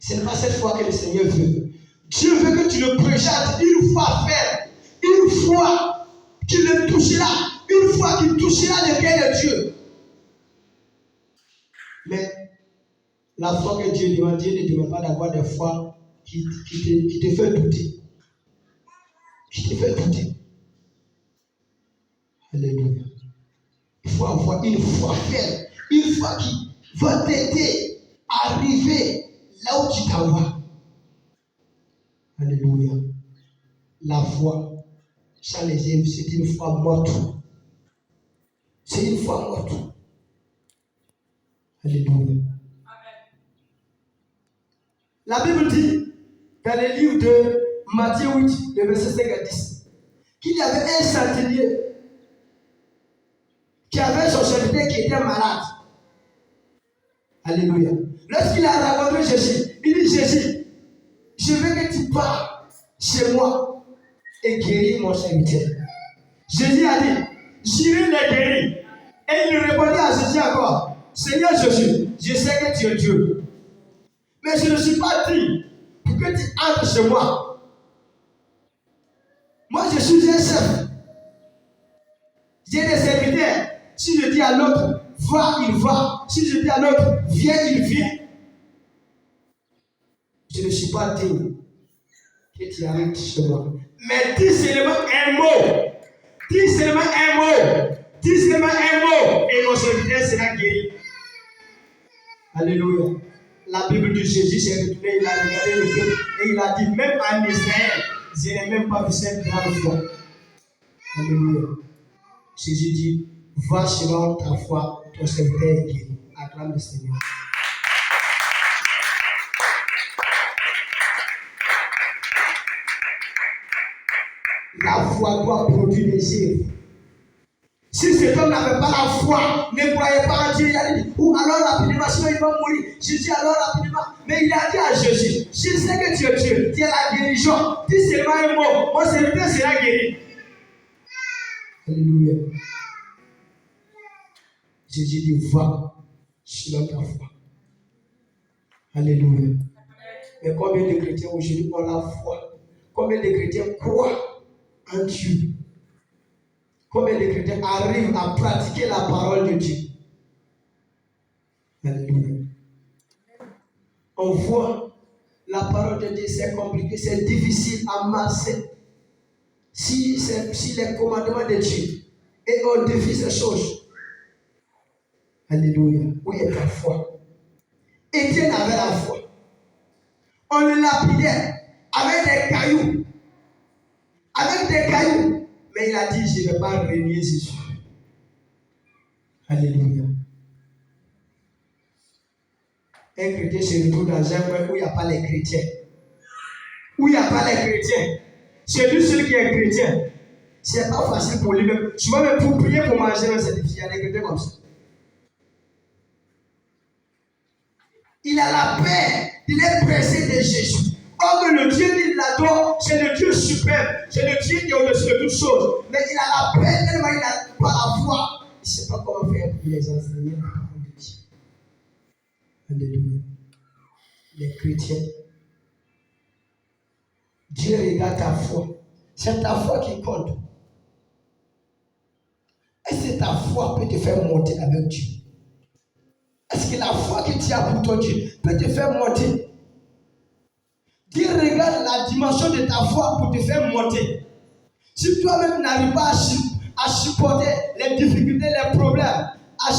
Ce n'est pas cette foi que le Seigneur veut. Dieu veut que tu le projettes une fois ferme, une fois qu'il le touchera, une fois qu'il touchera le cœur de Dieu. Mais la foi que Dieu demande, Dieu ne demande pas d'avoir des foi qui te fait douter. Qui te fait douter. Alléluia. Il faut avoir une foi ferme, une foi qui va t'aider à arriver là où tu t'en vas. Alléluia. La foi, ça les aime, c'est une foi morte. C'est une foi morte. Alléluia. La Bible dit, dans le livre de Matthieu 8, le verset 5 à 10, qu'il y avait un centenier serviteur qui était malade. Alléluia. Lorsqu'il a rencontré Jésus, il dit Jésus, je veux que tu partes chez moi et guéris mon serviteur. Jésus a dit, j'irai les guérir. Et il répondit à Jésus encore, Seigneur Jésus, je sais que tu es Dieu. Mais je ne suis pas dit pour que tu entres chez moi. Moi, je suis un chef. J'ai des serviteurs. Si je dis à l'autre, va, il va. Si je dis à l'autre, viens, il vient. Je ne suis pas digne que tu arrives chez moi. Mais dis seulement un mot. Dis seulement un mot. Dis seulement un mot. Et mon serviteur sera guéri. Alléluia. La Bible de Jésus s'est retournée, il a regardé le peuple et il a dit, même en Israël, je n'ai même pas vu cette grande foi. Alléluia. Jésus dit, va selon ta foi, ton serviteur est guéri. Acclame le Seigneur. La foi doit produire des œuvres. Si cet homme n'avait pas la foi, ne croyait pas en Dieu, il a dit, ou alors rapidement, sinon il va mourir. Jésus alors rapidement, mais il a dit à Jésus, je sais que tu es Dieu, tu es la guérison. Dis seulement un mot, mon serviteur sera guéri. Alléluia. Jésus dit, va selon ta foi. Alléluia. Mais combien de chrétiens aujourd'hui ont la foi? Combien de chrétiens croient en Dieu? Combien de chrétiens arrivent à pratiquer la parole de Dieu? Alléluia. On voit la parole de Dieu, c'est compliqué, c'est difficile à masser. Si les commandements de Dieu, et on défie ces choses. Alléluia. Où est ta foi? Étienne avait la foi. On le lapidait avec des cailloux. Avec des cailloux. Mais il a dit, je ne vais pas renier Jésus. Alléluia. Un chrétien se retrouve dans un coin où il n'y a pas les chrétiens. Où il n'y a pas les chrétiens. C'est lui seul qui est chrétien. C'est pas facile pour lui-même. Souvent même pour prier pour manger, c'est difficile. Il y a des chrétiens comme ça. Il a la paix. Il est pressé de Jésus. Or que le Dieu qu'il adore, c'est le Dieu suprême. C'est le Dieu qui est au-dessus de toutes choses. Mais il a la paix tellement il n'a pas la foi. Il ne sait pas comment faire pour les enseigner la parole de Dieu. Alléluia. Les chrétiens. Dieu regarde ta foi. C'est ta foi qui compte. Est-ce que ta foi peut te faire monter avec Dieu? Est-ce que la foi que tu as pour ton Dieu peut te faire monter? Dieu regarde la dimension de ta foi pour te faire monter. Si toi-même n'arrives pas à supporter les difficultés, les problèmes, à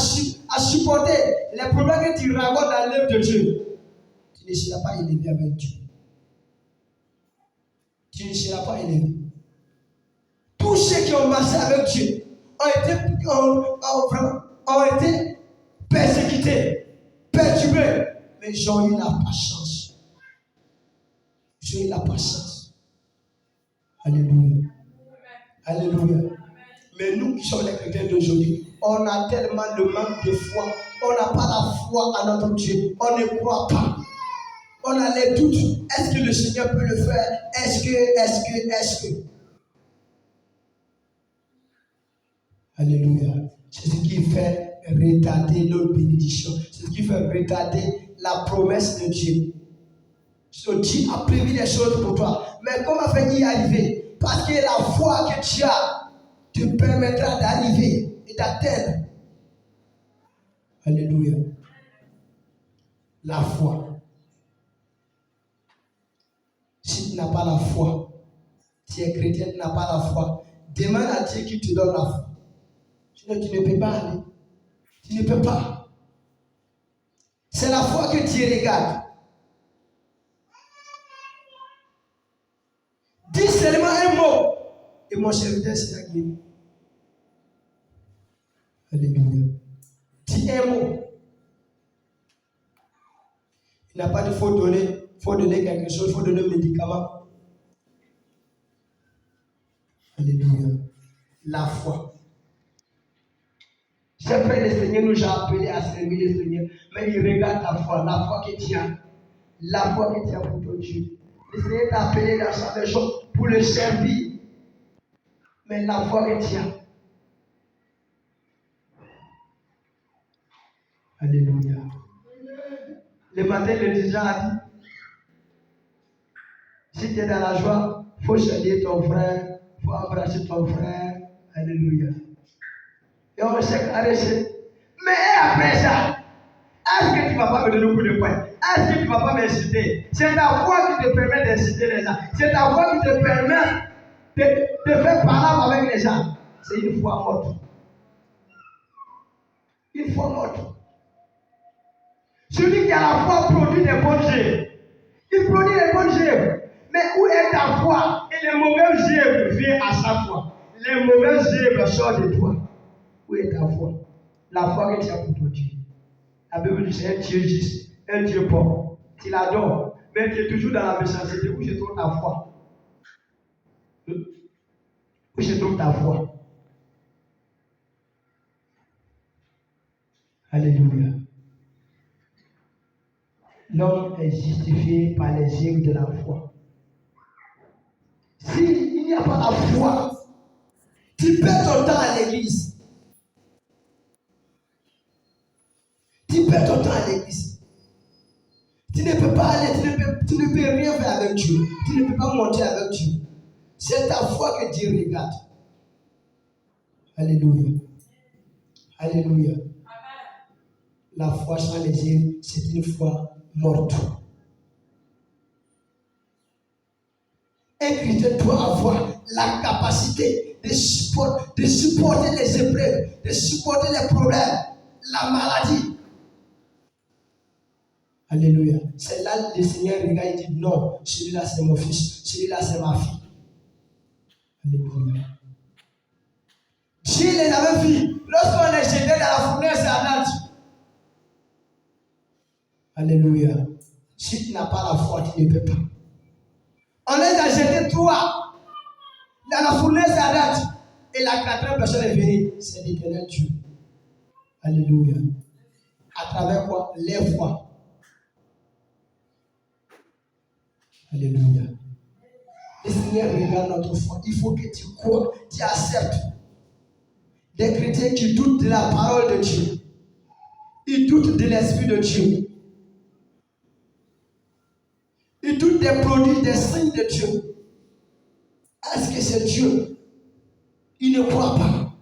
supporter les problèmes que tu rencontres dans l'œuvre de Dieu, tu ne seras pas élevé avec Dieu. Tu ne seras pas élevé. Tous ceux qui ont marché avec Dieu ont été persécutés, perturbés, mais ils ont eu la patience. Ils ont eu la patience. Alléluia. Alléluia. Mais nous qui sommes les chrétiens d'aujourd'hui, on a tellement le manque de foi. On n'a pas la foi à notre Dieu. On ne croit pas. On a les doutes. Est-ce que le Seigneur peut le faire? Est-ce que? Alléluia. C'est ce qui fait retarder notre bénédiction. C'est ce qui fait retarder la promesse de Dieu. So, Dieu a prévu des choses pour toi. Mais comment faire y arriver? Parce que la foi que tu as te permettra d'arriver et d'atteindre. Alléluia. La foi. Si tu n'as pas la foi, tu es chrétien, tu n'as pas la foi, demande à Dieu qui te donne la foi. Sinon, tu ne peux pas aller. Tu ne peux pas. C'est la foi que Dieu regarde. Dis seulement un mot et mon serviteur sera guéri. Alléluia. Dis un mot. Il n'a pas de faut donner quelque chose, il faut donner un médicament. Alléluia. La foi. Chers frères, le Seigneur nous a appelés à servir le Seigneur. Mais il regarde ta foi, la foi que tu as. La foi que tu as pour ton Dieu. Le Seigneur t'a appelé dans sa maison pour le servir. Mais la foi que tu as. Alléluia. Le matin, le dirigeant a dit, si tu es dans la joie, il faut saluer ton frère, il faut embrasser ton frère. Alléluia. Et on s'est caressé. Mais après ça, est-ce que tu ne vas pas me donner un coup de poing? Est-ce que tu ne vas pas m'inciter? C'est ta foi qui te permet d'inciter les gens. C'est ta foi qui te permet de faire parler avec les gens. C'est une foi morte. Une foi morte. Celui qui a la foi produit des bonnes œuvres. Il produit des bonnes œuvres. Mais où est ta foi? Et les mauvaises œuvres viennent à sa foi. Les mauvaises œuvres sortent de toi. Où est ta foi? La foi que tu as pour ton Dieu. La Bible dit c'est un Dieu juste, un Dieu bon. Tu l'adores, mais tu es toujours dans la méchanceté. Où je trouve ta foi? Où je trouve ta foi? Alléluia. L'homme est justifié par les œuvres de la foi. S'il n'y a pas la foi, tu perds ton temps à l'église. Tu perds ton temps à l'église. Tu ne peux pas aller, tu ne peux rien faire avec Dieu. Tu ne peux pas monter avec Dieu. C'est ta foi que Dieu regarde. Alléluia. Alléluia. La foi sans les œuvres, c'est une foi morte. Un chrétien doit avoir la capacité de supporter les épreuves, de supporter les problèmes, la maladie. Alléluia. C'est là que le Seigneur regarde et dit non, celui-là c'est mon fils, celui-là c'est ma fille. Alléluia. Dieu les avait vus lorsqu'on est jeté dans la fournaise ardente. Alléluia. Si tu n'as pas la foi, tu ne peux pas. On les a jetés trois dans la fournaise ardente. Et la quatrième personne est venue. C'est l'Éternel Dieu. Alléluia. À travers quoi? Les foi. Alléluia. Le Seigneur regarde notre foi. Il faut que tu crois, tu acceptes. Des chrétiens qui doutent de la parole de Dieu. Ils doutent de l'Esprit de Dieu. Ils doutent des produits, des signes de Dieu. Est-ce que c'est Dieu? Ils ne croient pas.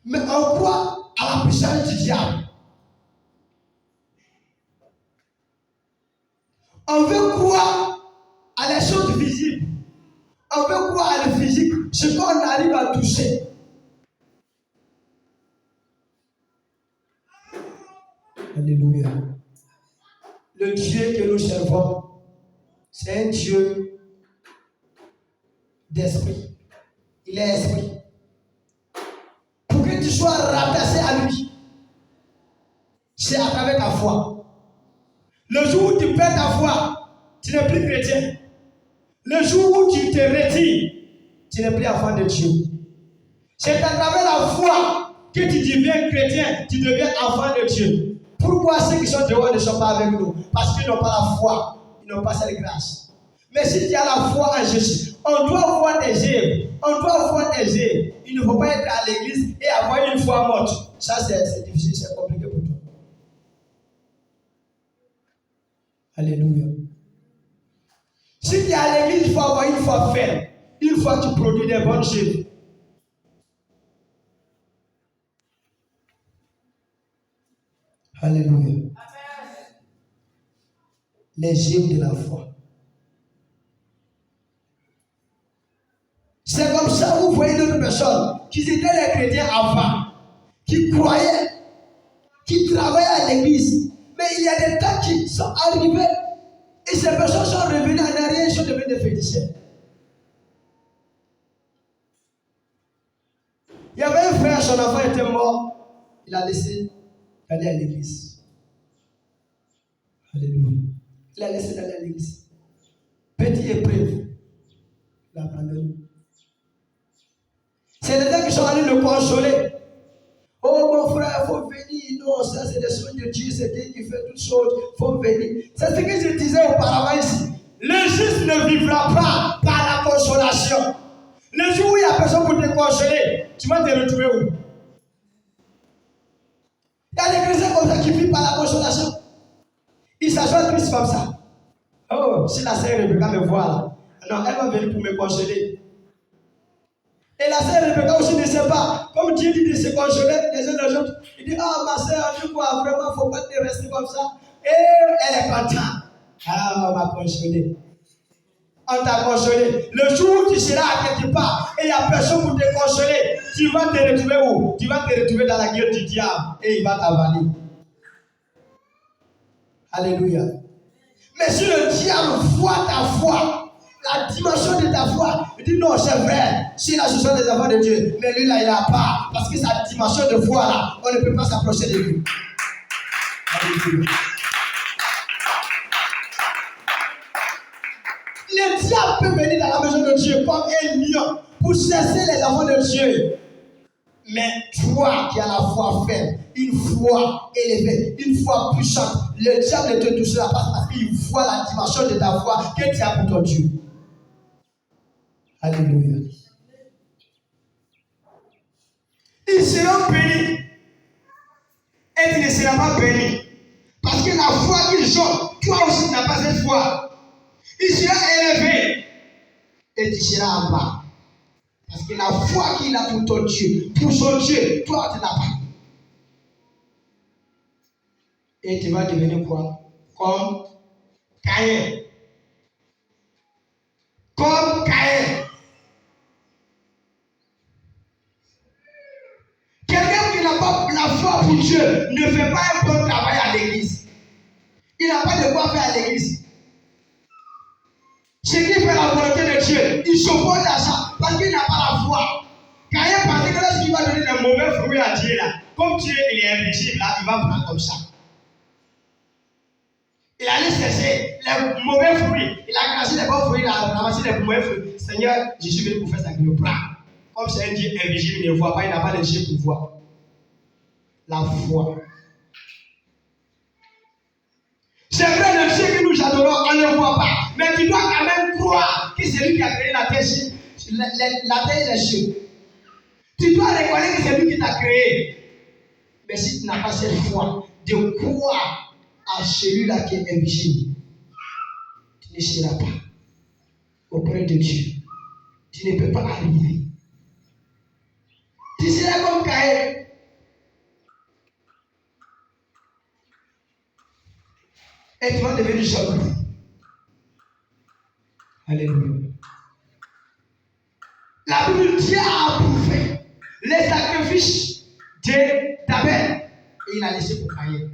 Mais on croit à la puissance du diable. On veut croire à les choses visibles. On veut croire à le physique, ce qu'on arrive à toucher. Alléluia. Le Dieu que nous servons, c'est un Dieu d'esprit. Il est esprit. Pour que tu sois rattaché à lui, c'est à travers ta foi. Le jour où tu perds ta foi, tu n'es plus chrétien. Le jour où tu te retires, tu n'es plus enfant de Dieu. C'est à travers la foi que tu deviens chrétien, tu deviens enfant de Dieu. Pourquoi ceux qui sont dehors ne sont pas avec nous? Parce qu'ils n'ont pas la foi, ils n'ont pas cette grâce. Mais si tu as la foi en Jésus, on doit voir des œuvres. On doit voir des œuvres. Il ne faut pas être à l'église et avoir une foi morte. Ça, c'est difficile, c'est compliqué pour toi. Alléluia. Si tu es à l'église, il faut avoir une foi ferme. Une fois que tu produis des bonnes œuvres. Alléluia. Les œuvres de la foi. C'est comme ça que vous voyez d'autres personnes qui étaient les chrétiens avant, qui croyaient, qui travaillaient à l'église. Mais il y a des temps qui sont arrivés et ces personnes sont revenues en arrière et sont devenues des féticheurs. Il y avait un frère, son enfant était mort, il a laissé aller à l'église. Alléluia. Il a laissé aller à l'église. Petit épreuve, il a abandonné. C'est les gens qui sont allés le consoler. Oh mon frère, il faut venir. Non, ça c'est des soins de Dieu, c'est Dieu qui fait toutes choses. Il faut venir. C'est ce que je disais auparavant ici. Le juste ne vivra pas par la consolation. Le jour où il n'y a personne pour te consoler, tu vas te retrouver où? Il y a des chrétiens comme ça qui vivent par la consolation. Ils s'assoient triste comme ça. Oh, si la sœur Rebecca me voit là, non, elle va venir pour me consoler. Et la sœur Rebecca aussi ne sait pas. Comme Dieu dit de se consoler les uns les autres. Il dit, ah ma sœur, tu vois, vraiment, il ne faut pas te rester comme ça. Et elle est contente. Ah, on m'a consolé. On t'a consolé. Le jour où tu seras à quelque part et il n'y a personne pour te consoler, tu vas te retrouver où? Tu vas te retrouver dans la gueule du diable et il va t'avaler. Alléluia. Mais si le diable voit ta foi, la dimension de ta foi, il dit non, c'est vrai, si là ce sont des enfants de Dieu, mais lui là il n'a pas, parce que sa dimension de foi là, on ne peut pas s'approcher de lui. Alléluia. Le diable peut venir dans la maison de Dieu comme un lion pour chasser les enfants de Dieu. Mais toi qui as la foi faible, une foi élevée, une foi puissante, le diable ne te touchera pas parce qu'il voit la dimension de ta foi que tu as pour ton Dieu. Alléluia. Ils seront bénis et tu ne seras pas béni. Parce que la foi qu'ils ont, toi aussi tu n'as pas cette foi. Il sera élevé et tu seras en bas. Parce que la foi qu'il a pour ton Dieu, pour son Dieu, toi tu n'as pas. Et tu vas devenir quoi? Comme Caïn. Comme Caïn. Quelqu'un qui n'a pas la foi pour Dieu ne fait pas un bon travail à l'église. Il n'a pas de quoi faire à l'église. Celui qui fait la volonté de Dieu, il s'oppose à ça parce qu'il n'a pas la foi. Caïn pensait que lorsqu'il va donner des mauvais fruits à Dieu là, comme Dieu il est invisible là, il va prendre comme ça. Il allait chercher les mauvais fruits. Il a cassé les bons fruits, il a ramassé les mauvais fruits. Seigneur, je suis venu pour faire ça, qu'il le prend. Comme c'est un Dieu invisible, il ne voit pas, il n'a pas les yeux pour voir. La foi. C'est vrai, le Dieu que nous adorons, on ne le voit pas. Mais tu dois quand même croire que c'est lui qui a créé la terre et les cieux. Tu dois reconnaître que c'est lui qui t'a créé. Mais si tu n'as pas cette foi de croire à celui-là qui est invisible, tu ne seras pas auprès de Dieu. Tu ne peux pas arriver. Tu seras comme Caïn. Et tu vas devenir jaloux. Alléluia. La Bible Dieu a approuvé les sacrifices d'Abel et il a laissé pour Caïn.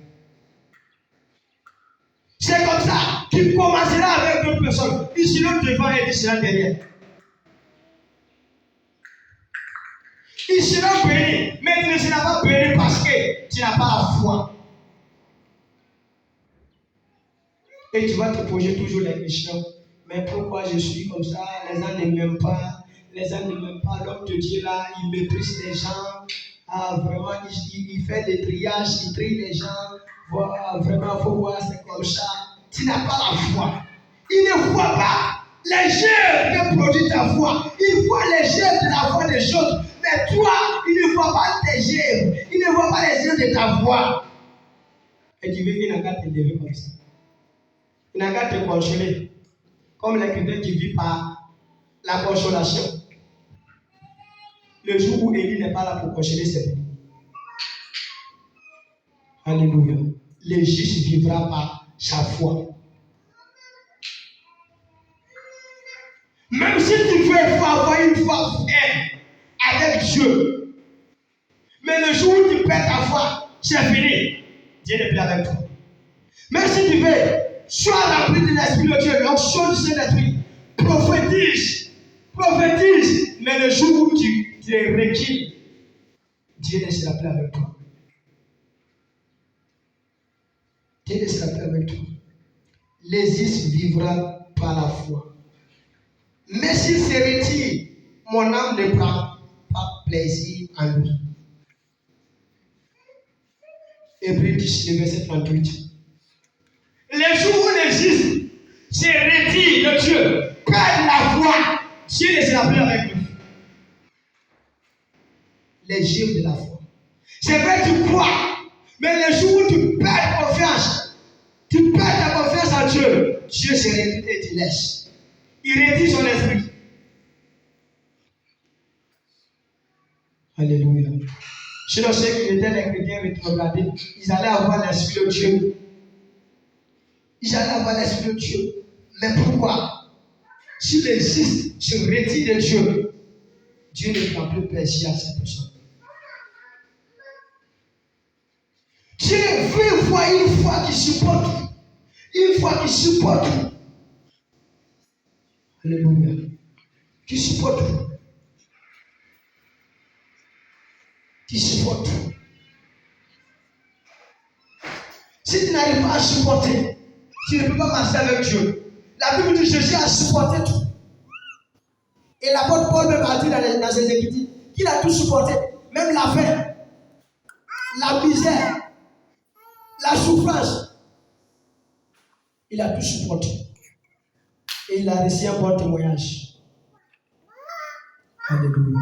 C'est comme ça qu'il commencera avec d'autres personnes. Ils seront devant et ils seront derrière. Ils seront bénis, mais tu ne seras pas béni parce que tu n'as pas la foi. Et tu vas te poser toujours la question, mais pourquoi je suis comme ça? Les gens ne m'aiment pas, les gens ne m'aiment pas, l'homme de Dieu là, il méprise les gens, vraiment, il fait des triages, il trie les gens, voilà, vraiment, il faut voir, c'est comme ça. Tu n'as pas la foi. Il ne voit pas les jeux que produit ta foi, il voit les jeux de la foi des autres, mais toi, il ne voit pas tes jeux, il ne voit pas les jeux de ta foi. Et tu veux qu'il n'a qu'à te lever comme ça. Il n'a qu'à te consoler, comme les chrétiens qui vivent par la consolation. Le jour où Élie n'est pas là pour consoler, c'est fini. Alléluia. Le juste vivra par sa foi. Même si tu veux avoir une foi ferme avec Dieu, mais le jour où tu perds ta foi, c'est fini. Dieu n'est plus avec toi. Même si tu veux, sois rempli de l'Esprit de Dieu, l'onction du Saint-Esprit. Prophétise, mais le jour où tu es requis, Dieu ne sera plus avec toi. Dieu ne sera plus avec toi. Les juste vivra par la foi. Mais s'il se retire, mon âme ne prend pas plaisir en lui. Hébreux 10, le verset 38. Les jours où les justes se retirent de Dieu, perdent la foi, Dieu les a plus avec nous. Les jours de la foi. C'est vrai, tu crois, mais les jours où tu perds confiance, tu perds ta confiance en Dieu, Dieu se retire et te laisse. il retire son esprit. Alléluia. Sinon, ceux qui étaient les chrétiens rétrogradés, ils allaient avoir l'esprit de Dieu. Ils allaient avoir l'esprit de Dieu. Mais pourquoi? Si les justes se retirent de Dieu, Dieu ne prend plus plaisir à cette personne. Dieu veut voir une foi qui supporte. Une foi qui supporte. Alléluia. Qui supporte. Qui supporte. Si tu n'arrives pas à supporter, tu ne peux pas marcher avec Dieu. La Bible dit Jésus a supporté tout. Et l'apôtre Paul même a dit dans ses Écritures qu'il a tout supporté, même la faim, la misère, la souffrance. Il a tout supporté. Et il a reçu un bon témoignage. Alléluia.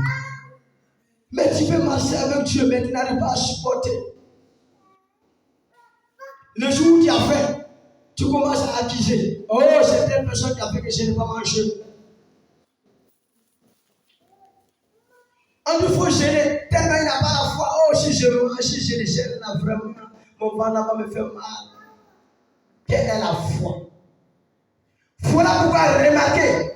Mais tu peux marcher avec Dieu, mais tu n'arrives pas à supporter. Le jour où tu as faim, tu commences à accuser. Oh, c'est telle personne qui a fait que je n'ai pas mangé. On lui faut gêner, tellement il n'a pas la foi. Oh, si je mange, si je le gêne, là, vraiment, mon ventre va me faire mal. Quelle est la foi? Voilà pourquoi remarquer.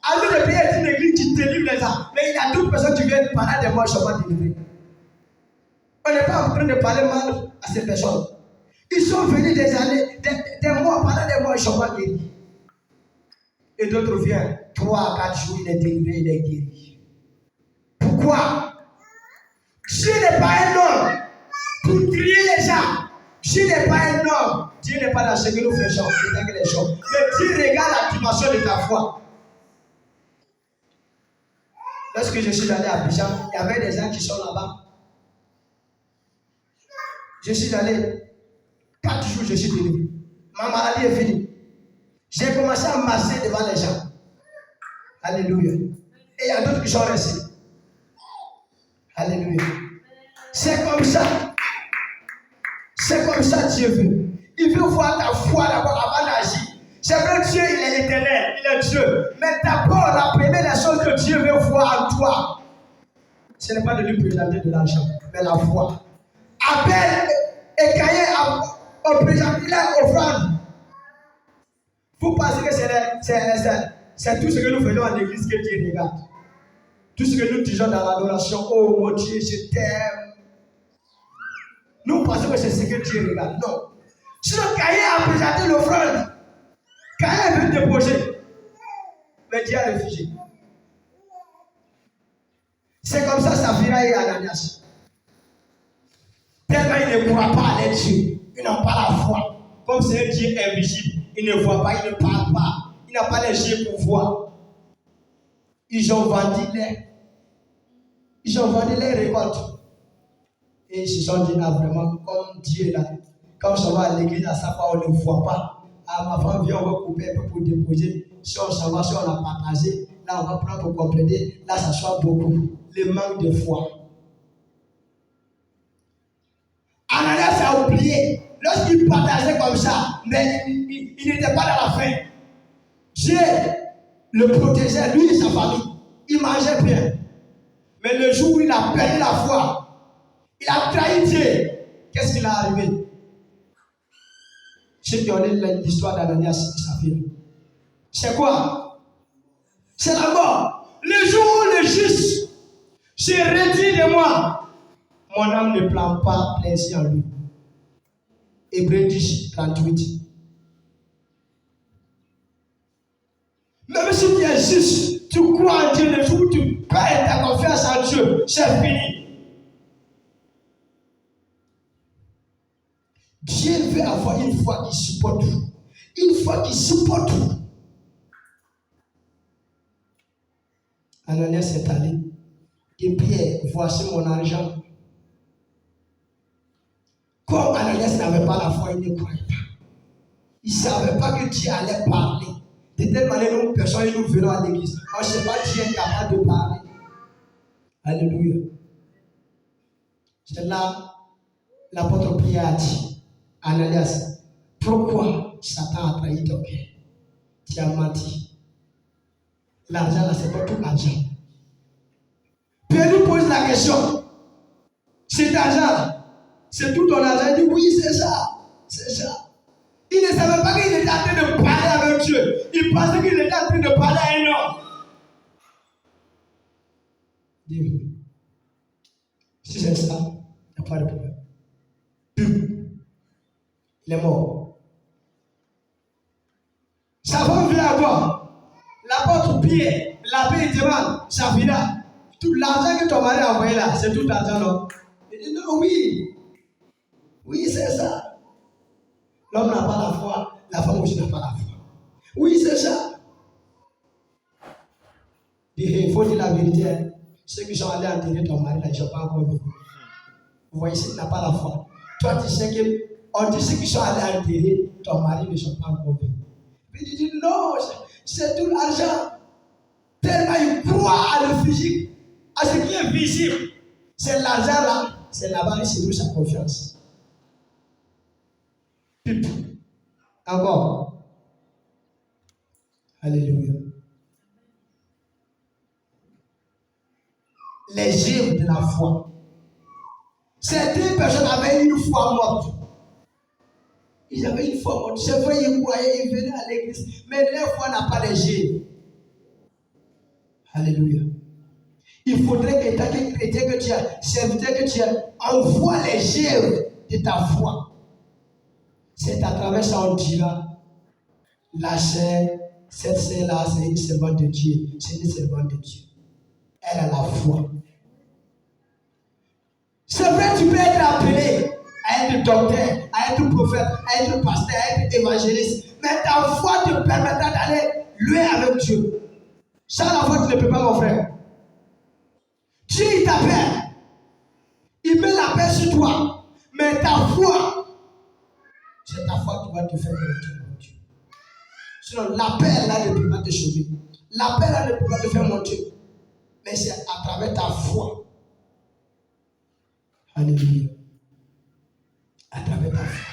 À lui de prier est une église qui délivre les âmes. Mais il y a d'autres personnes qui viennent pendant des mois, je ne sont pas délivrées. On n'est pas en train de parler mal à ces personnes. Ils sont venus des années, des mois, pendant des mois, ils ne sont pas guéris. Et d'autres viennent, 3 à 4 jours, il est délivré, il est guéri. Pourquoi? Dieu n'est pas un homme pour trier les gens. Dieu n'est pas un homme. Dieu n'est pas dans ce que nous faisons, les choses. Mais Dieu regarde la dimension de ta foi. Lorsque je suis allé à Abidjan, il y avait des gens qui sont là-bas. Je suis allé, 4 jours, je suis délivré. Ma maladie est finie. J'ai commencé à marcher devant les gens. Alléluia. Et il y a d'autres qui sont restés. Alléluia. C'est comme ça. C'est comme ça Dieu veut. Il veut voir ta foi d'abord avant d'agir. C'est vrai, Dieu, il est éternel, il est Dieu. Mais d'abord, la première chose que Dieu veut voir en toi, ce n'est pas de lui présenter de l'argent, mais la foi. Abel et Caïn ont présenté leur offrande. Vous pensez que c'est tout ce que nous faisons en église que Dieu regarde. Tout ce que nous disons dans l'adoration, oh mon Dieu, je t'aime. Nous pensons que c'est ce que Dieu regarde. Non. Sinon, Caïn a présenté l'offrande. Caïn veut déposer. Mais Dieu a refusé. C'est comme ça, Saphira et Ananias. Tellement ils ne croient pas à Dieu. Ils n'ont pas la foi. Comme c'est un Dieu invisible. Ils ne voient pas, ils ne parlent pas. Ils n'ont pas les yeux pour voir. Ils ont vendu les récoltes. Et ils se sont dit, ah vraiment, comme Dieu est là, quand on va à l'église, à sa part, on ne voit pas. Ah, ma femme vient, on va couper un peu pour déposer. Si on s'en va, si on a partagé, là on va prendre pour compléter. Là, ça soit beaucoup. Le manque de foi. Ananias a oublié. Lorsqu'il partageait comme ça, mais il n'était pas dans la faim. Dieu le protégeait, lui et sa famille. Il mangeait bien. Mais le jour où il a perdu la foi, il a trahi Dieu. Qu'est-ce qui est arrivé? Ceux qui ont lu l'histoire d'Ananias et Saphira. C'est quoi? C'est la mort. Le jour où le juste se retire de moi, mon âme ne prend pas plaisir en lui. Hébreux 10, 38. Même si tu es juste, tu crois en Dieu, le jour où tu perds ta confiance en Dieu, c'est fini. Dieu veut avoir une foi qui supporte tout. Une foi qui supporte tout. Ananias est allé. Et Pierre, voici mon argent. Comme Ananias n'avait pas la foi, il ne croyait pas. Il ne savait pas que Dieu allait parler. De telle manière, nous, personne, nous venons à l'église. On ne sait pas Dieu est capable de parler. Alléluia. C'est là, l'apôtre Pierre a dit, Ananias, pourquoi Satan a trahi ton cœur? Tu as menti. L'argent là, c'est pas tout l'argent. Pierre lui pose la question. Cet argent, c'est tout ton argent? Il dit oui, c'est ça. C'est ça. Il ne savait pas qu'il était en train de parler avec Dieu. Il pensait qu'il était en train de parler à un homme. Dis-moi. Si c'est ça, il n'y a pas de problème. Il est mort. Sa femme vient à toi. L'apôtre Pierre, l'abbé demande, Safina, tout l'argent que ton mari a envoyé là, c'est tout l'argent, non? Il dit non, oui. Oui, c'est ça. L'homme n'a pas la foi, la femme aussi n'a pas la foi. Oui, c'est ça. Il faut dire la vérité. Ceux qui sont allés enterrer ton mari, là, ils ne sont pas encore venus. Vous voyez, s'il n'a pas la foi. Toi, tu sais qu'on dit ceux qui sont allés enterrer ton mari ne sont pas encore venus. Puis il dit non, c'est tout l'argent. Tellement il croit à le physique, à ce qui est visible. C'est l'argent là, c'est là-bas, c'est où sa confiance. Encore. Alléluia. Les germes de la foi. Certaines personnes avaient une foi morte. Ils avaient une foi morte. C'est vrai, ils croyaient, ils venaient à l'église. Mais leur foi n'a pas les germes. Alléluia. Il faudrait que tant que chrétien que tu as, serviteur que tu as, envoie les germes de ta foi. C'est à travers ça on dira la chair, cette chair-là, c'est une servante de Dieu. C'est une servante de Dieu. Elle a la foi. C'est vrai, tu peux être appelé à être docteur, à être prophète, à être pasteur, à être évangéliste. Mais ta foi te permettra d'aller loin avec Dieu. Sans la foi, tu ne peux pas, mon frère. Dieu, il t'appelle. Il met la paix sur toi. Mais ta foi, c'est ta foi qui va te faire monter mon Dieu. Sinon, l'appel là ne peut pas te sauver. L'appel là ne peut pas te faire monter. Mais c'est à travers ta foi. Alléluia. À travers ta foi.